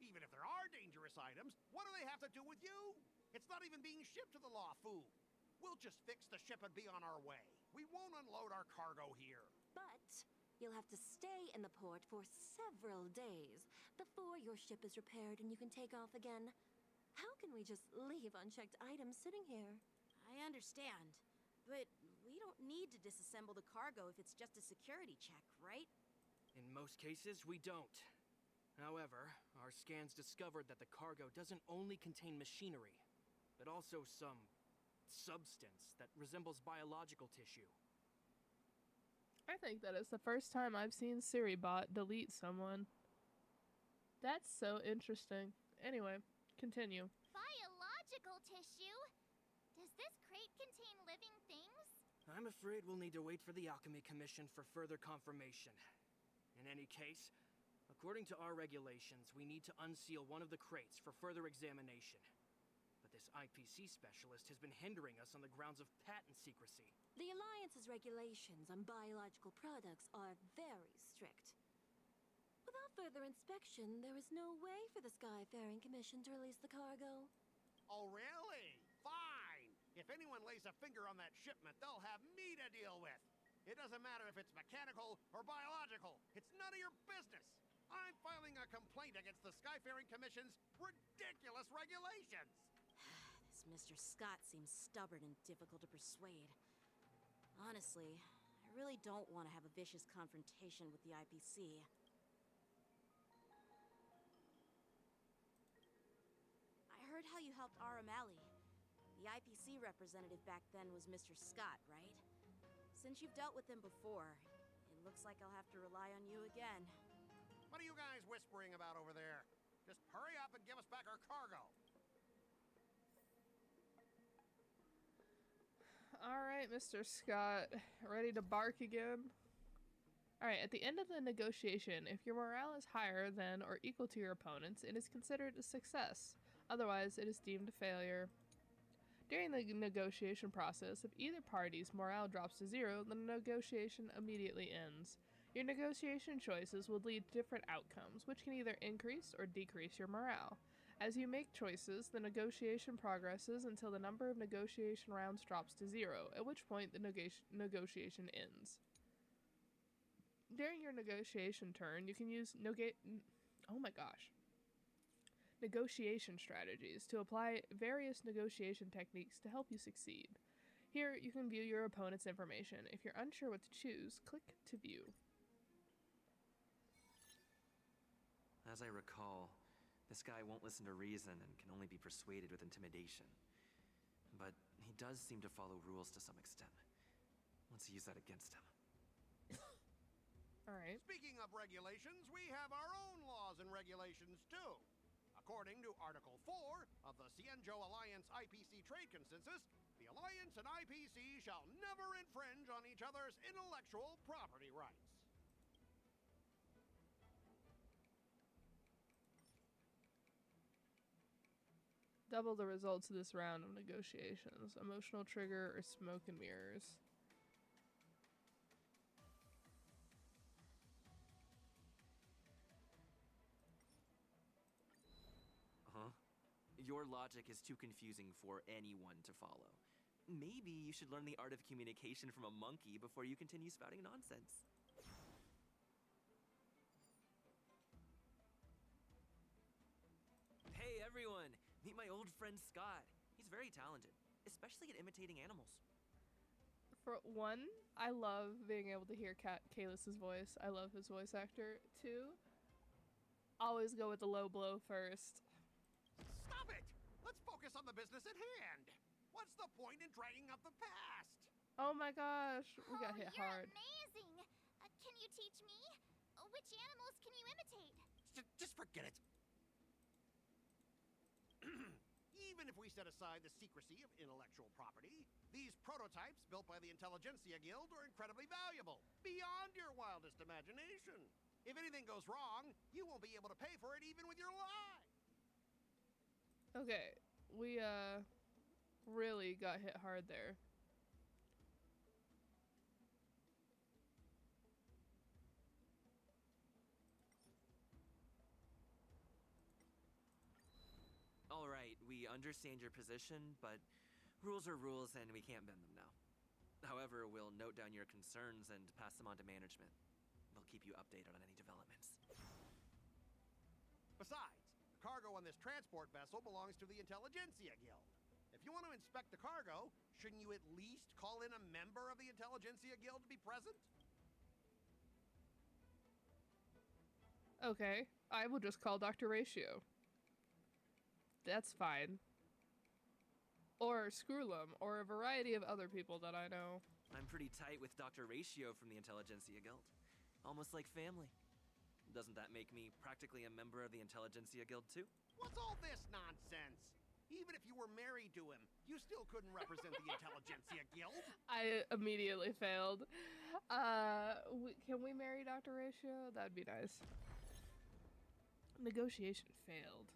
Even if there are dangerous items, what do they have to do with you? It's not even being shipped to the Luofu. We'll just fix the ship and be on our way. We won't unload our cargo here. But you'll have to stay in the port for several days before your ship is repaired and you can take off again. How can we just leave unchecked items sitting here? I understand, but we don't need to disassemble the cargo if it's just a security check, right? In most cases, we don't. However, our scans discovered that the cargo doesn't only contain machinery, but also some substance that resembles biological tissue. I think that is the first time I've seen Siribot delete someone. That's so interesting. Anyway, continue. Biological tissue? Does this crate contain living things? I'm afraid we'll need to wait for the Alchemy Commission for further confirmation. In any case, according to our regulations, we need to unseal one of the crates for further examination. But this IPC specialist has been hindering us on the grounds of patent secrecy. The Alliance's regulations on biological products are very strict. Without further inspection, there is no way for the Skyfaring Commission to release the cargo. Oh, really? Fine. If anyone lays a finger on that shipment, they'll have me to deal with. It doesn't matter if it's mechanical or biological. It's none of your business. I'm filing a complaint against the Skyfaring Commission's ridiculous regulations. This Mr. Scott seems stubborn and difficult to persuade. Honestly, I really don't want to have a vicious confrontation with the IPC. I heard how you helped Aramali. The IPC representative back then was Mr. Scott, right? Since you've dealt with him before, it looks like I'll have to rely on you again. What are you guys whispering about over there? Just hurry up and give us back our cargo. Alright, Mr. Scott. Ready to bark again? Alright, at the end of the negotiation, if your morale is higher than or equal to your opponent's, it is considered a success. Otherwise, it is deemed a failure. During the negotiation process, if either party's morale drops to 0, the negotiation immediately ends. Your negotiation choices will lead to different outcomes, which can either increase or decrease your morale. As you make choices, the negotiation progresses until the number of negotiation rounds drops to 0, at which point the negotiation ends. During your negotiation turn, you can use negotiation strategies to apply various negotiation techniques to help you succeed. Here, you can view your opponent's information. If you're unsure what to choose, click to view. As I recall, this guy won't listen to reason and can only be persuaded with intimidation. But he does seem to follow rules to some extent. Let's use that against him. All right. Speaking of regulations, we have our own laws and regulations too. According to Article 4 of the Xianzhou Alliance IPC Trade Consensus, the Alliance and IPC shall never infringe on each other's intellectual property rights. Double the results of this round of negotiations. Emotional trigger or smoke and mirrors. Huh? Your logic is too confusing for anyone to follow. Maybe you should learn the art of communication from a monkey before you continue spouting nonsense. Hey everyone! Meet my old friend Scott. He's very talented, especially at imitating animals. For one, I love being able to hear Kalis's voice. I love his voice actor. Two, always go with the low blow first. Stop it! Let's focus on the business at hand. What's the point in dragging up the past? Oh my gosh, we got hit you're hard. Amazing! Can you teach me? Which animals can you imitate? Just forget it. Even if we set aside the secrecy of intellectual property, these prototypes built by the Intelligentsia Guild are incredibly valuable, beyond your wildest imagination. If anything goes wrong, you won't be able to pay for it even with your life. Okay, we really got hit hard there. All right, we understand your position, but rules are rules and we can't bend them now. However, we'll note down your concerns and pass them on to management. We'll keep you updated on any developments. Besides, the cargo on this transport vessel belongs to the Intelligentsia Guild. If you want to inspect the cargo, shouldn't you at least call in a member of the Intelligentsia Guild to be present? Okay, I will just call Dr. Ratio. That's fine. Or Screwlum, or a variety of other people that I know. I'm pretty tight with Dr. Ratio from the Intelligentsia Guild. Almost like family. Doesn't that make me practically a member of the Intelligentsia Guild too? What's all this nonsense? Even if you were married to him, you still couldn't represent the Intelligentsia Guild. I immediately failed. Can we marry Dr. Ratio? That'd be nice. Negotiation failed.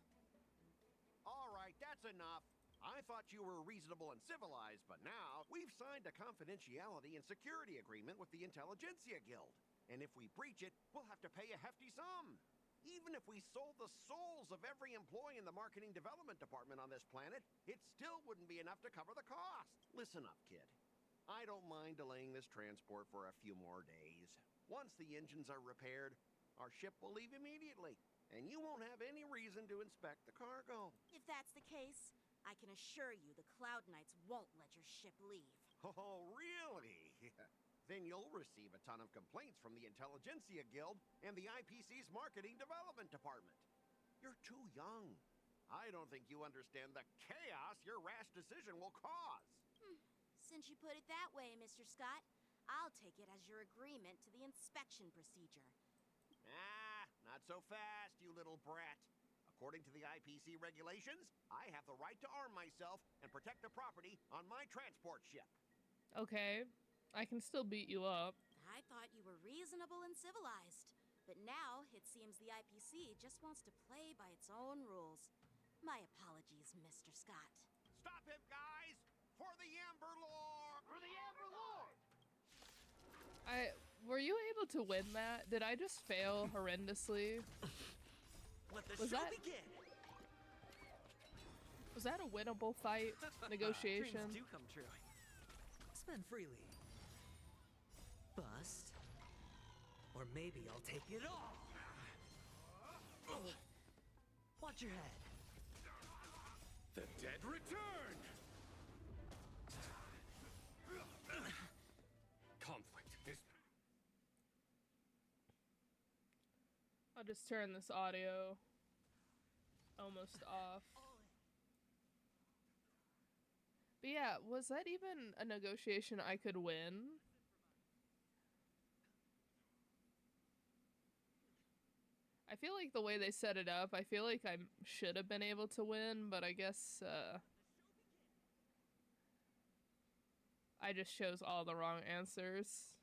All right, that's enough. I thought you were reasonable and civilized, but now we've signed a confidentiality and security agreement with the Intelligentsia Guild. And if we breach it, we'll have to pay a hefty sum. Even if we sold the souls of every employee in the marketing development department on this planet, it still wouldn't be enough to cover the cost. Listen up, kid. I don't mind delaying this transport for a few more days. Once the engines are repaired, our ship will leave immediately, and you won't have any reason to inspect the cargo. If that's the case, I can assure you the Cloud Knights won't let your ship leave. Oh, really? Then you'll receive a ton of complaints from the Intelligentsia Guild and the IPC's Marketing Development Department. You're too young. I don't think you understand the chaos your rash decision will cause. Since you put it that way, Mr. Scott, I'll take it as your agreement to the inspection procedure. Ah, not so fast, you little brat. According to the IPC regulations, I have the right to arm myself and protect the property on my transport ship. Okay, I can still beat you up. I thought you were reasonable and civilized, but now it seems the IPC just wants to play by its own rules. My apologies, Mr. Scott. Stop him, guys! For the Amber Lord! For the Amber Lord! Were you able to win that? Did I just fail horrendously? Let the show begin! Was that a winnable fight? Negotiation? Dreams do come true. Spend freely. Bust. Or maybe I'll take it all. Watch your head. The dead return! Conflict is... I'll just turn this audio almost off. But yeah, was that even a negotiation I could win? I feel like the way they set it up, I feel like I should have been able to win, but I guess, I just chose all the wrong answers.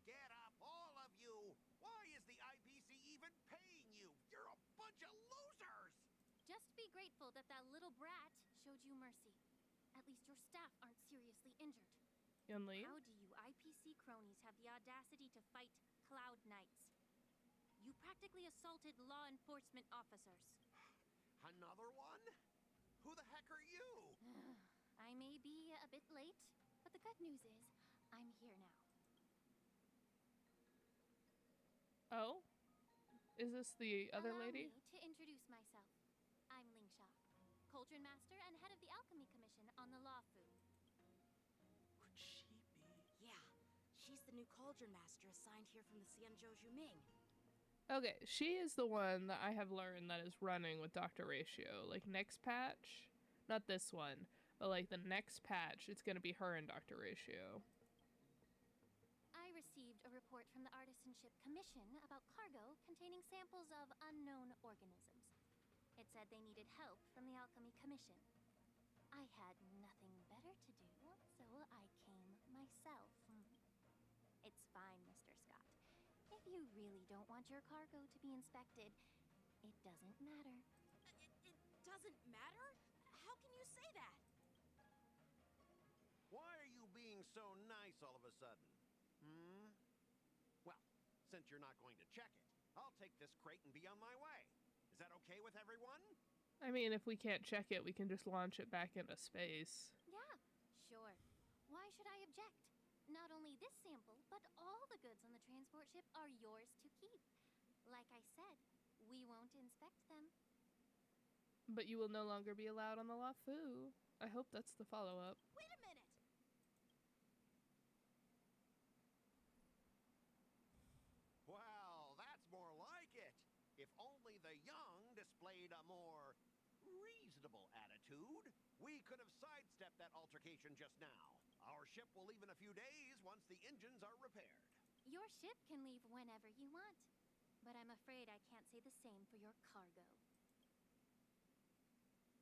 Get up, all of you! Why is the IPC even paying you? You're a bunch of losers! Just be grateful that that little brat showed you mercy. At least your staff aren't seriously injured. Yunli? How do you IPC cronies have the audacity to fight Cloud Knights? You practically assaulted law enforcement officers. Another one? Who the heck are you? I may be a bit late, but the good news is I'm here now. Oh? Is this the other Allow lady? me to introduce myself. I'm Lingsha, Cauldron Master and head of the Alchemy Commission on the Luofu. Could she be? Yeah, she's the new Cauldron Master assigned here from the Xianzhou Luofu. Okay, she is the one that I have learned that is running with Dr. Ratio. Like, next patch, not this one, but like the next patch, it's gonna be her and Dr. Ratio. I received a report from the Artisanship Commission about cargo containing samples of unknown organisms. It said they needed help from the Alchemy Commission. I had nothing better to do, so I came myself. It's fine, Mr. Scott. If you really don't want your cargo to be inspected, it doesn't matter. It doesn't matter? How can you say that? Why are you being so nice all of a sudden? Well, since you're not going to check it, I'll take this crate and be on my way. Is that okay with everyone? I mean, if we can't check it, we can just launch it back into space. Yeah, sure. Why should I object? Not only this sample, but all the goods on the transport ship are yours to keep. Like I said, we won't inspect them. But you will no longer be allowed on the Luofu. I hope that's the follow-up. Wait a minute! Well, that's more like it. If only the young displayed a more reasonable attitude, we could have sidestepped that altercation just now. Our ship will leave in a few days once the engines are repaired. Your ship can leave whenever you want, but I'm afraid I can't say the same for your cargo.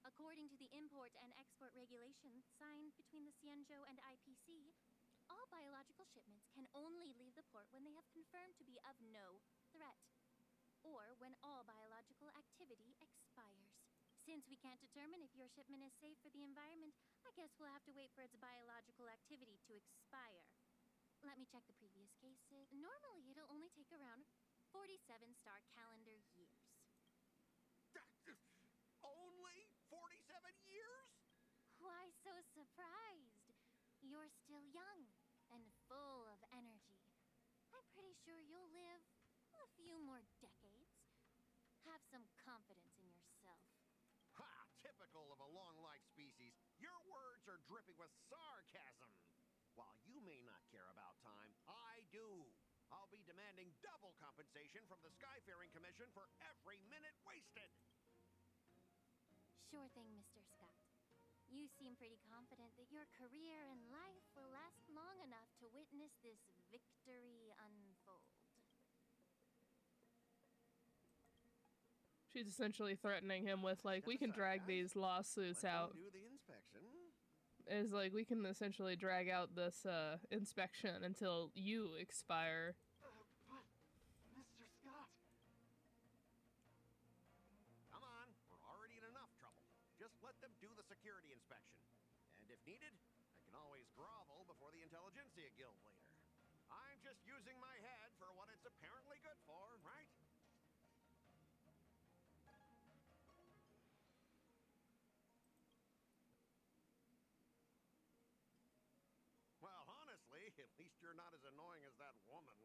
According to the import and export regulations signed between the Xianzhou and IPC, all biological shipments can only leave the port when they have confirmed to be of no threat, or when all biological activity expires. Since we can't determine if your shipment is safe for the environment, I guess we'll have to wait for its biological activity to expire. Let me check the previous cases. Normally, it'll only take around 47 star calendar years. Only 47 years? Why so surprised? You're still young and full of energy. I'm pretty sure you'll live a few more decades. Have some confidence in yourself. Ha! Typical of a long-life species. Your words are dripping with sarcasm. While you may not care about time, I do. I'll be demanding double compensation from the Skyfaring Commission for every minute wasted. Sure thing, Mr. Scott. You seem pretty confident that your career and life will last long enough to witness this victory unfold. She's essentially threatening him with, like, we can drag these lawsuits out. Do the inspection. It's like, we can essentially drag out this, inspection until you expire. But, Mr. Scott... Come on, we're already in enough trouble. Just let them do the security inspection. And if needed, I can always grovel before the Intelligentsia Guild later. I'm just using my head for what it's apparently good for, right? Well, honestly, at least you're not as annoying as that woman.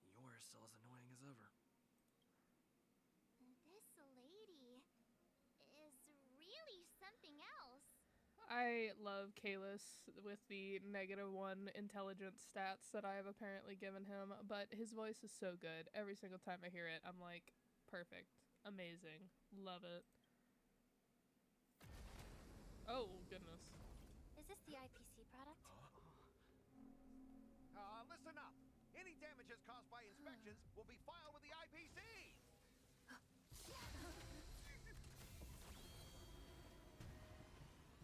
And you're still as annoying as ever. This lady is really something else. I love Kalis with the -1 intelligence stats that I have apparently given him, but his voice is so good. Every single time I hear it, I'm like, perfect, amazing, love it. goodness. Is this the IPC product? Listen up. Any damages caused by inspections will be filed with the IPC.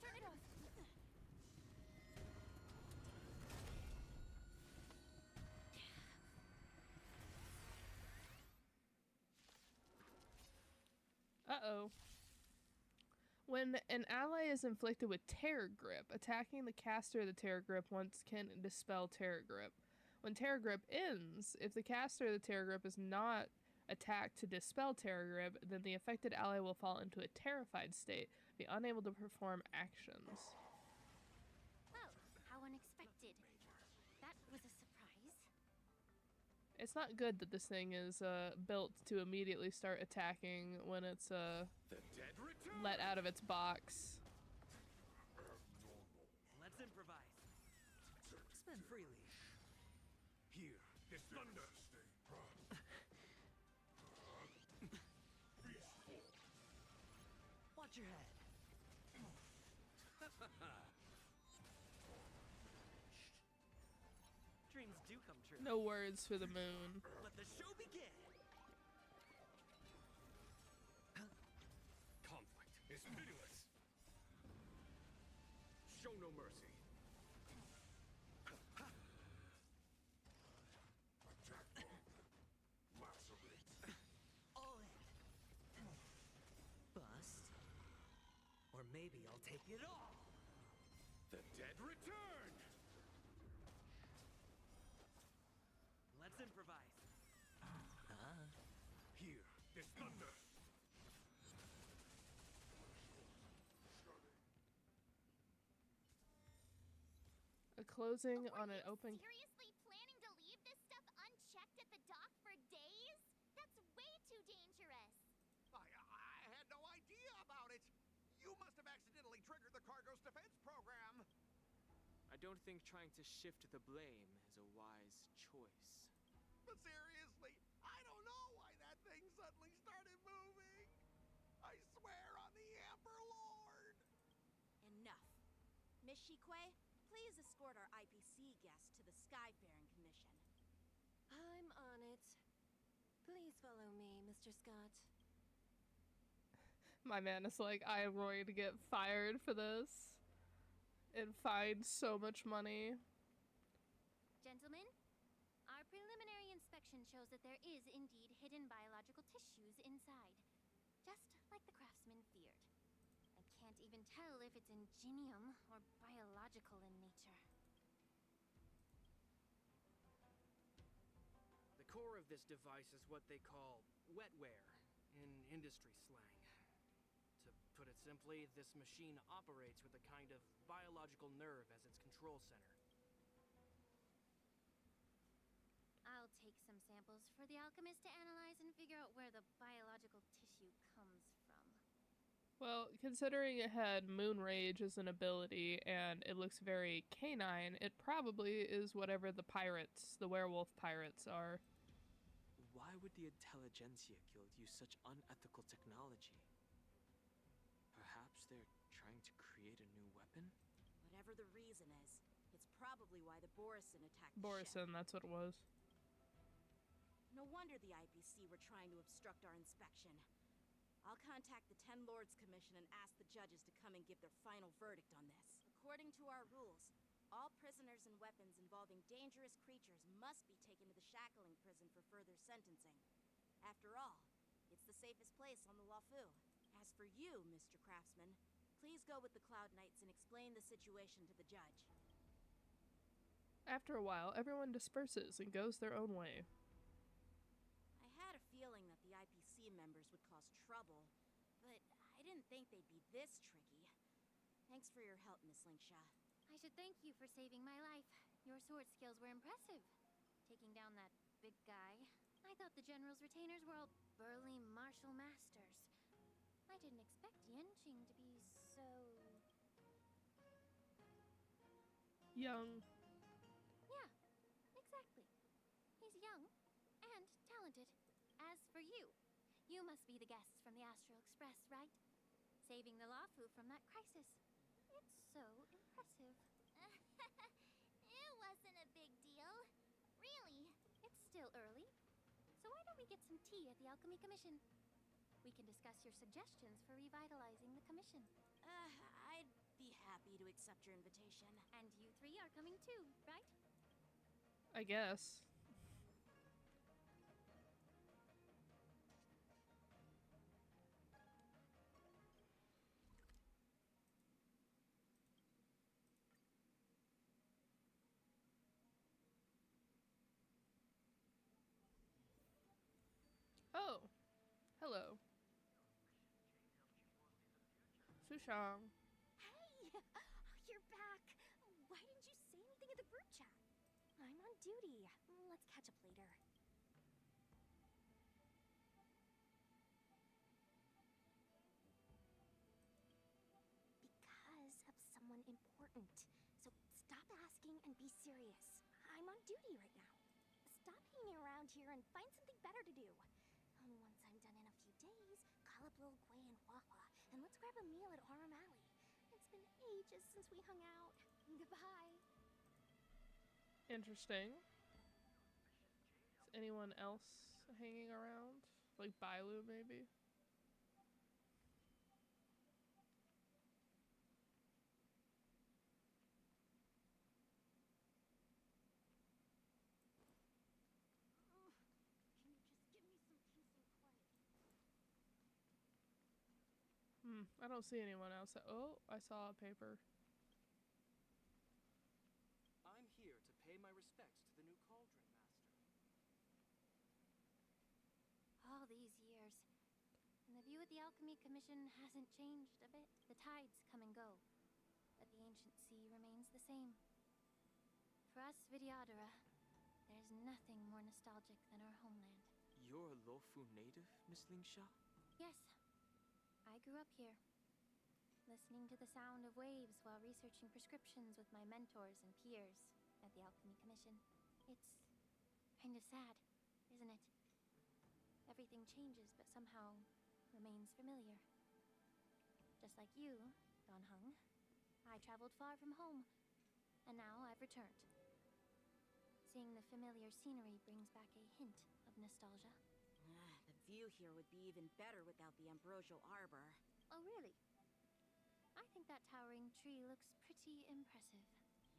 Turn it off. Uh-oh. When an ally is inflicted with Terror Grip, attacking the caster of the Terror Grip once can dispel Terror Grip. When Terror Grip ends, if the caster of the Terror Grip is not attacked to dispel Terror Grip, then the affected ally will fall into a terrified state, be unable to perform actions. Oh, how unexpected. That was a surprise. It's not good that this thing is built to immediately start attacking when it's let out of its box. Let's improvise. Spend freely. Here, this thunder. Watch your head. Dreams do come true. No words for the moon. Let the show begin. Conflict is pitiless. Show no mercy. All in. Bust. Or maybe I'll take it all. The dead return. Let's improvise. Here, this thunder. A closing on an open... Seriously planning to leave this stuff unchecked at the dock for days? That's way too dangerous. I had no idea about it. You must have accidentally triggered the cargo's defense program. I don't think trying to shift the blame is a wise choice. But seriously, I don't know why that thing suddenly started moving. I swear on the Emperor Lord. Enough. Miss Shikwe, please escort our IPC guest to the Skyfaring Commission. I'm on it. Please follow me, Mr. Scott. My man is like, I am going to get fired for this and find so much money. Gentlemen, our preliminary inspection shows that there is indeed hidden biological tissues inside, just like the craftsman feared. I can't even tell if it's ingenium or biological in nature. The core of this device is what they call wetware in industry slang. To put it simply, this machine operates with a kind of biological nerve as its control center. I'll take some samples for the alchemist to analyze and figure out where the biological tissue comes from. Well, considering it had Moon Rage as an ability and it looks very canine, it probably is whatever the pirates, the werewolf pirates, are. Why would the Intelligentsia Guild use such unethical technology? Perhaps they're trying to create a new weapon? Whatever the reason is, it's probably why the Borison attacked the ship. Borison, that's what it was. No wonder the IPC were trying to obstruct our inspection. I'll contact the Ten Lords Commission and ask the judges to come and give their final verdict on this. According to our rules, all prisoners and weapons involving dangerous creatures must be taken to the shackling prison for further sentencing. After all, it's the safest place on the Luofu. As for you, Mr. Craftsman, please go with the Cloud Knights and explain the situation to the judge. After a while, everyone disperses and goes their own way. I had a feeling that the IPC members would cause trouble, but I didn't think they'd be this tricky. Thanks for your help, Miss Lingsha. I should thank you for saving my life. Your sword skills were impressive. Taking down that big guy. I thought the General's retainers were all burly martial masters. I didn't expect Yenqing to be so... Young. Yeah, exactly. He's young and talented. As for you, you must be the guests from the Astral Express, right? Saving the Luofu from that crisis. It's so impressive. It wasn't a big deal. Really. It's still early. So why don't we get some tea at the Alchemy Commission? We can discuss your suggestions for revitalizing the commission. I'd be happy to accept your invitation. And you three are coming too, right? I guess. Oh, hello. Sushang. Hey! You're back! Why didn't you say anything in the group chat? I'm on duty. Let's catch up later. Because of someone important. So stop asking and be serious. I'm on duty right now. Stop hanging around here and find something better to do. Once I'm done in a few days, call up Lil Gui and Huahua, and let's grab a meal at Aurum Alley. It's been ages since we hung out. Goodbye. Interesting. Is anyone else hanging around? Like Bailu, maybe? Can you just give me some peace and quiet? I don't see anyone else. Oh, I saw a paper. I'm here to pay my respects to the new Cauldron Master. All these years, and the view of the Alchemy Commission hasn't changed a bit. The tides come and go, but the ancient sea remains the same. For us Vidyadhara, there's nothing more nostalgic than our homeland. You're a Luofu native, Miss Lingsha? Yes, I grew up here, listening to the sound of waves while researching prescriptions with my mentors and peers at the Alchemy Commission. It's kind of sad, isn't it? Everything changes, but somehow remains familiar. Just like you, Don Hung, I traveled far from home, and now I've returned. Seeing the familiar scenery brings back a hint of nostalgia. The view here would be even better without the ambrosial arbor. Oh, really? I think that towering tree looks pretty impressive.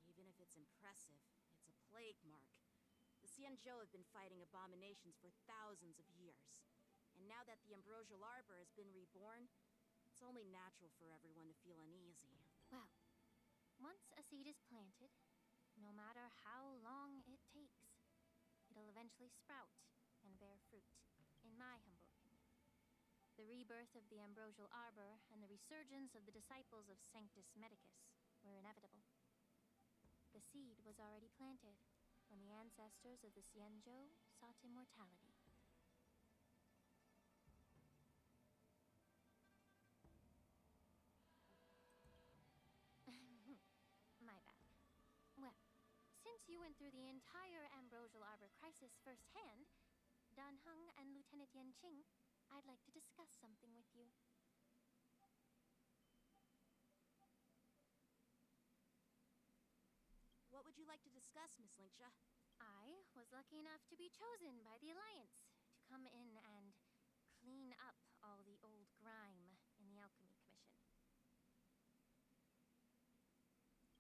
Even if it's impressive, it's a plague mark. The Xianzhou have been fighting abominations for thousands of years. And now that the ambrosial arbor has been reborn, it's only natural for everyone to feel uneasy. Well, once a seed is planted, no matter how long it takes, it'll eventually sprout and bear fruit, in my humble opinion. The rebirth of the ambrosial arbor and the resurgence of the disciples of Sanctus Medicus were inevitable. The seed was already planted when the ancestors of the Xianzhou sought immortality. My bad. Well, since you went through the entire ambrosial arbor crisis firsthand, Dan Heng and Lieutenant Yanqing, I'd like to discuss something with you. What would you like to discuss, Miss Lingsha? I was lucky enough to be chosen by the Alliance to come in and clean up all the old grime in the Alchemy Commission.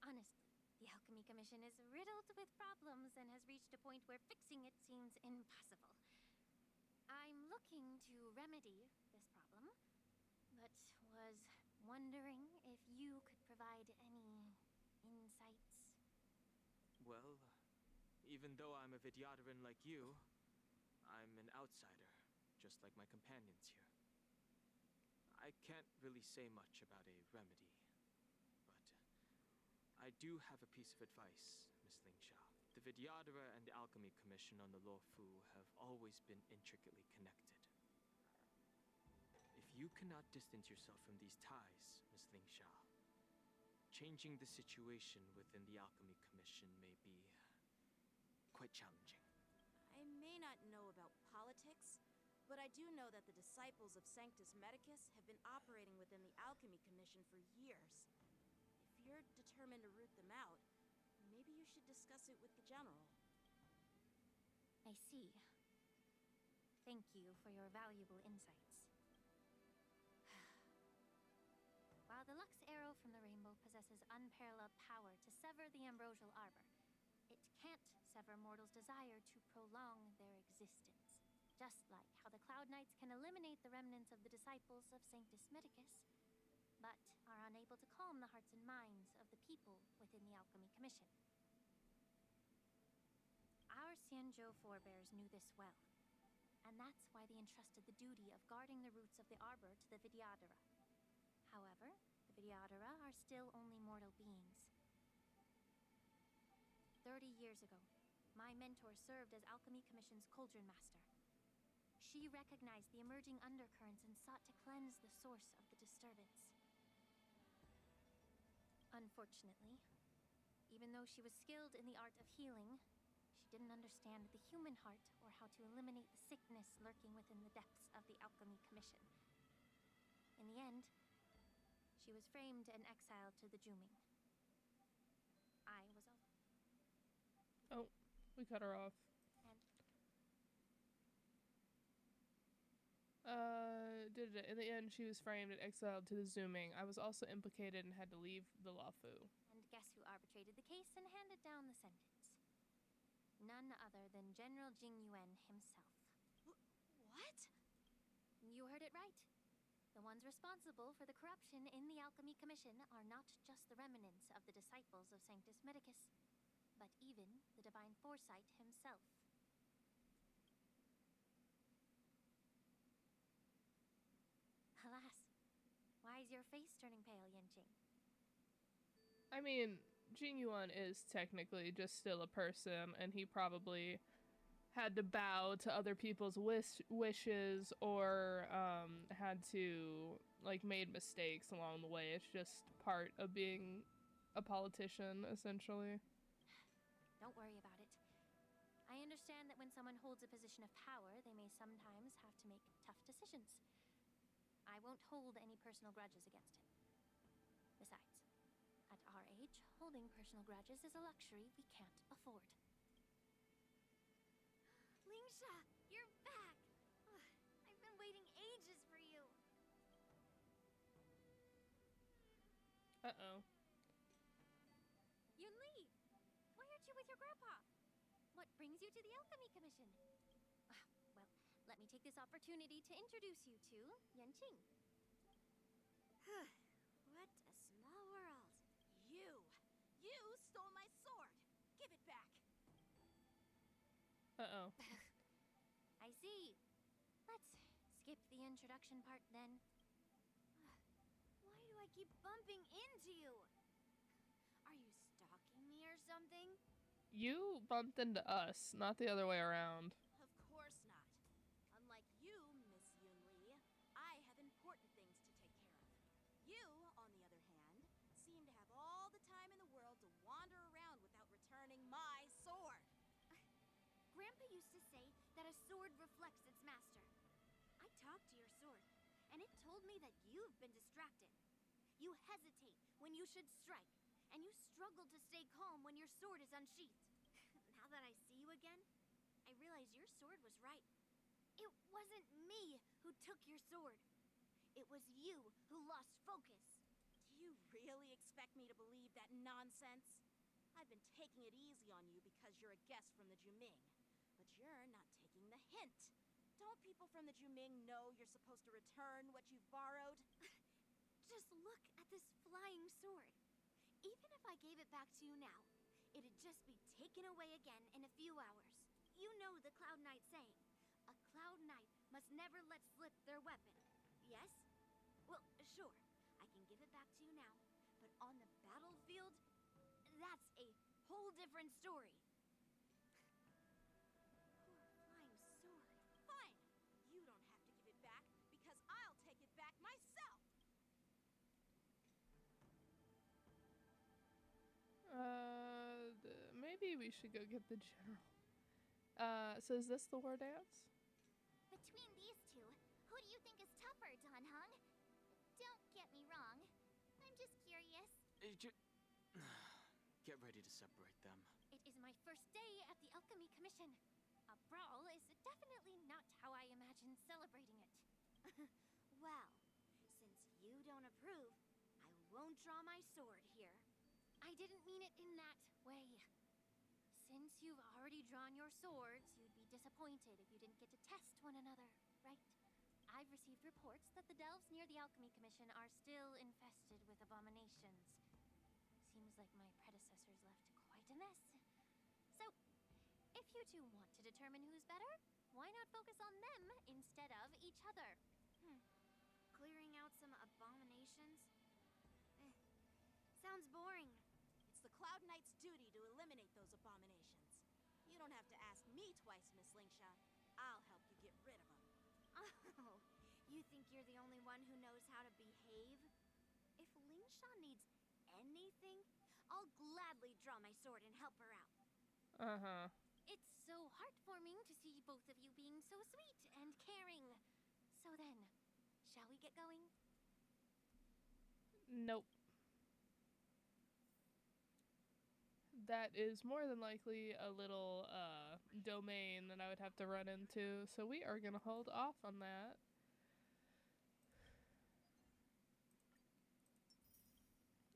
Honestly, the Alchemy Commission is riddled with problems and has reached a point where fixing it seems impossible. I'm looking to remedy this problem, but was wondering if you could provide any insights. Well, even though I'm a Vidyadharan like you, I'm an outsider, just like my companions here. I can't really say much about a remedy, but I do have a piece of advice, Miss Lingsha. The Vidyadhara and the Alchemy Commission on the Luofu have always been intricately connected. If you cannot distance yourself from these ties, Miss Lingsha, changing the situation within the Alchemy Commission may be quite challenging. I may not know about politics, but I do know that the disciples of Sanctus Medicus have been operating within the Alchemy Commission for years. you're determined to root them out, maybe you should discuss it with the general. I see. Thank you for your valuable insights. While the Lux Arrow from the Rainbow possesses unparalleled power to sever the ambrosial arbor, it can't sever mortals' desire to prolong their existence. Just like how the Cloud Knights can eliminate the remnants of the disciples of Sanctus Medicus, but are unable to calm the hearts and minds of the people within the Alchemy Commission. Our Xianzhou forebears knew this well, and that's why they entrusted the duty of guarding the roots of the arbor to the Vidyadhara. However, the Vidyadhara are still only mortal beings. 30 years ago, my mentor served as Alchemy Commission's Cauldron Master. She recognized the emerging undercurrents and sought to cleanse the source of the disturbance. Unfortunately, even though she was skilled in the art of healing, she didn't understand the human heart or how to eliminate the sickness lurking within the depths of the Alchemy Commission. In the end, she was framed and exiled to the Juming. I was Oh, we cut her off. In the end, she was framed and exiled to the Zooming. I was also implicated and had to leave the Luofu. And guess who arbitrated the case and handed down the sentence? None other than General Jing Yuan himself. What? You heard it right. The ones responsible for the corruption in the Alchemy Commission are not just the remnants of the disciples of Sanctus Medicus, but even the Divine Foresight himself. Alas, why is your face turning pale, Yanqing? I mean, Jing Yuan is technically just still a person, and he probably had to bow to other people's wishes or had to, like, made mistakes along the way. It's just part of being a politician, essentially. Don't worry about it. I understand that when someone holds a position of power, they may sometimes have to make tough decisions. I won't hold any personal grudges against him. Besides, at our age, holding personal grudges is a luxury we can't afford. Lingsha, you're back! I've been waiting ages for you. Uh-oh. Yunli! Why aren't you with your grandpa? What brings you to the Alchemy Commission? Well, let me take this opportunity to introduce you to Yanqing. What a small world. You stole my sword! Give it back! Uh-oh. I see. Let's skip the introduction part then. Why do I keep bumping into you? Are you stalking me or something? You bumped into us, not the other way around. Of course not. Unlike you, Miss Yunli, I have important things to take care of. You, on the other hand, seem to have all the time in the world to wander around without returning my sword. Grandpa used to say that a sword reflects its master. I talked to your sword, and it told me that you've been distracted. You hesitate when you should strike, and you struggle to stay calm when your sword is unsheathed. Now that I see you again, I realize your sword was right. It wasn't me who took your sword. It was you who lost focus. Do you really expect me to believe that nonsense? I've been taking it easy on you because you're a guest from the Juming. But you're not taking the hint. Don't people from the Juming know you're supposed to return what you've borrowed? Just look at this flying sword. Even if I gave it back to you now, it'd just be taken away again in a few hours. You know the Cloud Knight saying, a Cloud Knight must never let slip their weapon. Yes? Well, sure, I can give it back to you now, but on the battlefield, that's a whole different story. Poor flying sword. Fine! You don't have to give it back, because I'll take it back myself! Maybe we should go get the general. So is this the war dance? Between these two, who do you think is tougher, Dan Heng? Don't get me wrong. I'm just curious. Get ready to separate them. It is my first day at the Alchemy Commission. A brawl is definitely not how I imagine celebrating it. Well, since you don't approve, I won't draw my sword here. I didn't mean it in that way. Since you've already drawn your swords, you'd be disappointed if you didn't get to test one another, right? I've received reports that the delves near the Alchemy Commission are still infested with abominations. Seems like my predecessors left quite a mess. So, if you two want to determine who's better, why not focus on them instead of each other? Clearing out some abominations? Sounds boring. It's the Cloud Knight's duty to eliminate those abominations. You don't have to ask me twice, Miss Lingsha. I'll help you get rid of them. Oh, you think you're the only one who knows how to behave? If Lingsha needs anything, I'll gladly draw my sword and help her out. Uh-huh. It's so heartwarming to see both of you being so sweet and caring. So then, shall we get going? Nope. That is more than likely a little domain that I would have to run into, so we are gonna hold off on that.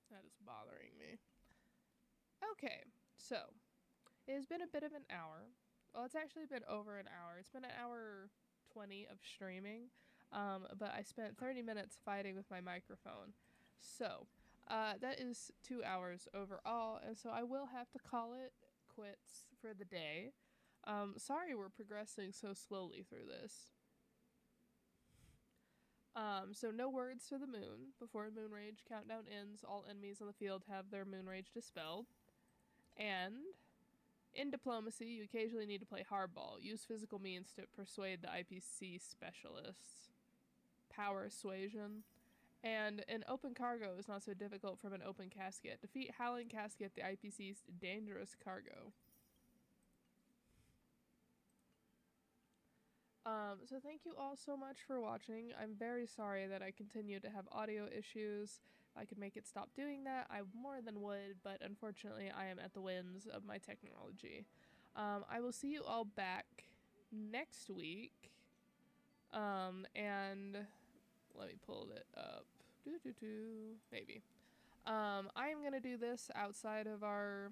That is bothering me. Okay, so it has been a bit of an hour. Well, it's actually been over an hour. It's been an hour 20 of streaming, but I spent 30 minutes fighting with my microphone. So that is 2 hours overall, and so I will have to call it quits for the day. Sorry we're progressing so slowly through this. So no words to the moon. Before moon rage countdown ends, all enemies on the field have their moon rage dispelled. And in diplomacy, you occasionally need to play hardball. Use physical means to persuade the IPC specialists. Power suasion. And an open cargo is not so difficult from an open casket. Defeat Howling Casket, the IPC's dangerous cargo. So thank you all so much for watching. I'm very sorry that I continue to have audio issues. If I could make it stop doing that, I more than would, but unfortunately I am at the whims of my technology. I will see you all back next week. And let me pull it up. Maybe. I'm gonna do this outside of our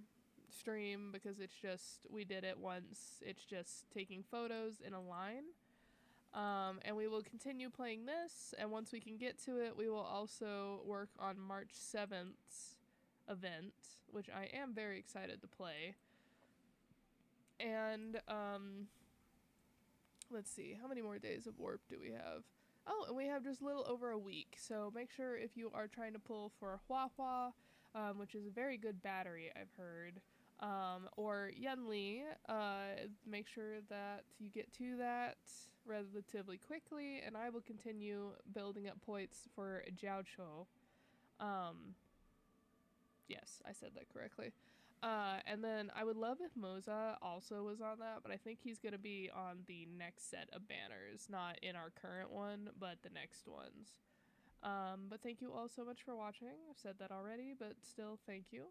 stream because it's just, we did it once. It's just taking photos in a line. And we will continue playing this, and once we can get to it, we will also work on March 7th's event, which I am very excited to play. And, let's see, how many more days of warp do we have? Oh, and we have just a little over a week, so make sure if you are trying to pull for Hua, which is a very good battery, I've heard, or Yunli, make sure that you get to that relatively quickly, and I will continue building up points for Xianzhou. Yes, I said that correctly. And then I would love if Moza also was on that, but I think he's going to be on the next set of banners, not in our current one, but the next ones. But thank you all so much for watching. I've said that already, but still thank you.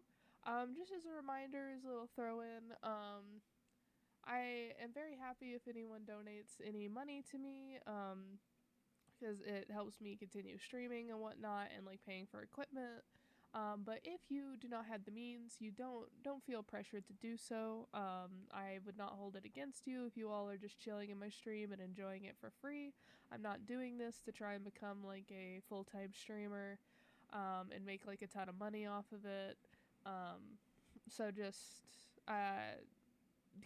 Just as a reminder, as a little throw-in, I am very happy if anyone donates any money to me, because it helps me continue streaming and whatnot, and like paying for equipment. But if you do not have the means, you don't feel pressured to do so. I would not hold it against you if you all are just chilling in my stream and enjoying it for free. I'm not doing this to try and become like a full-time streamer, and make like a ton of money off of it. So just,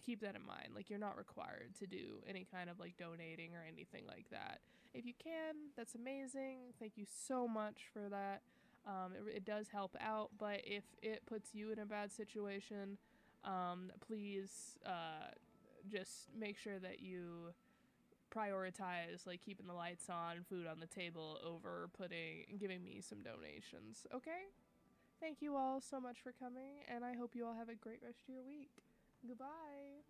keep that in mind. Like, you're not required to do any kind of like donating or anything like that. If you can, that's amazing. Thank you so much for that. It does help out, but if it puts you in a bad situation, please just make sure that you prioritize like keeping the lights on, food on the table over giving me some donations. Okay? Thank you all so much for coming, and I hope you all have a great rest of your week. Goodbye.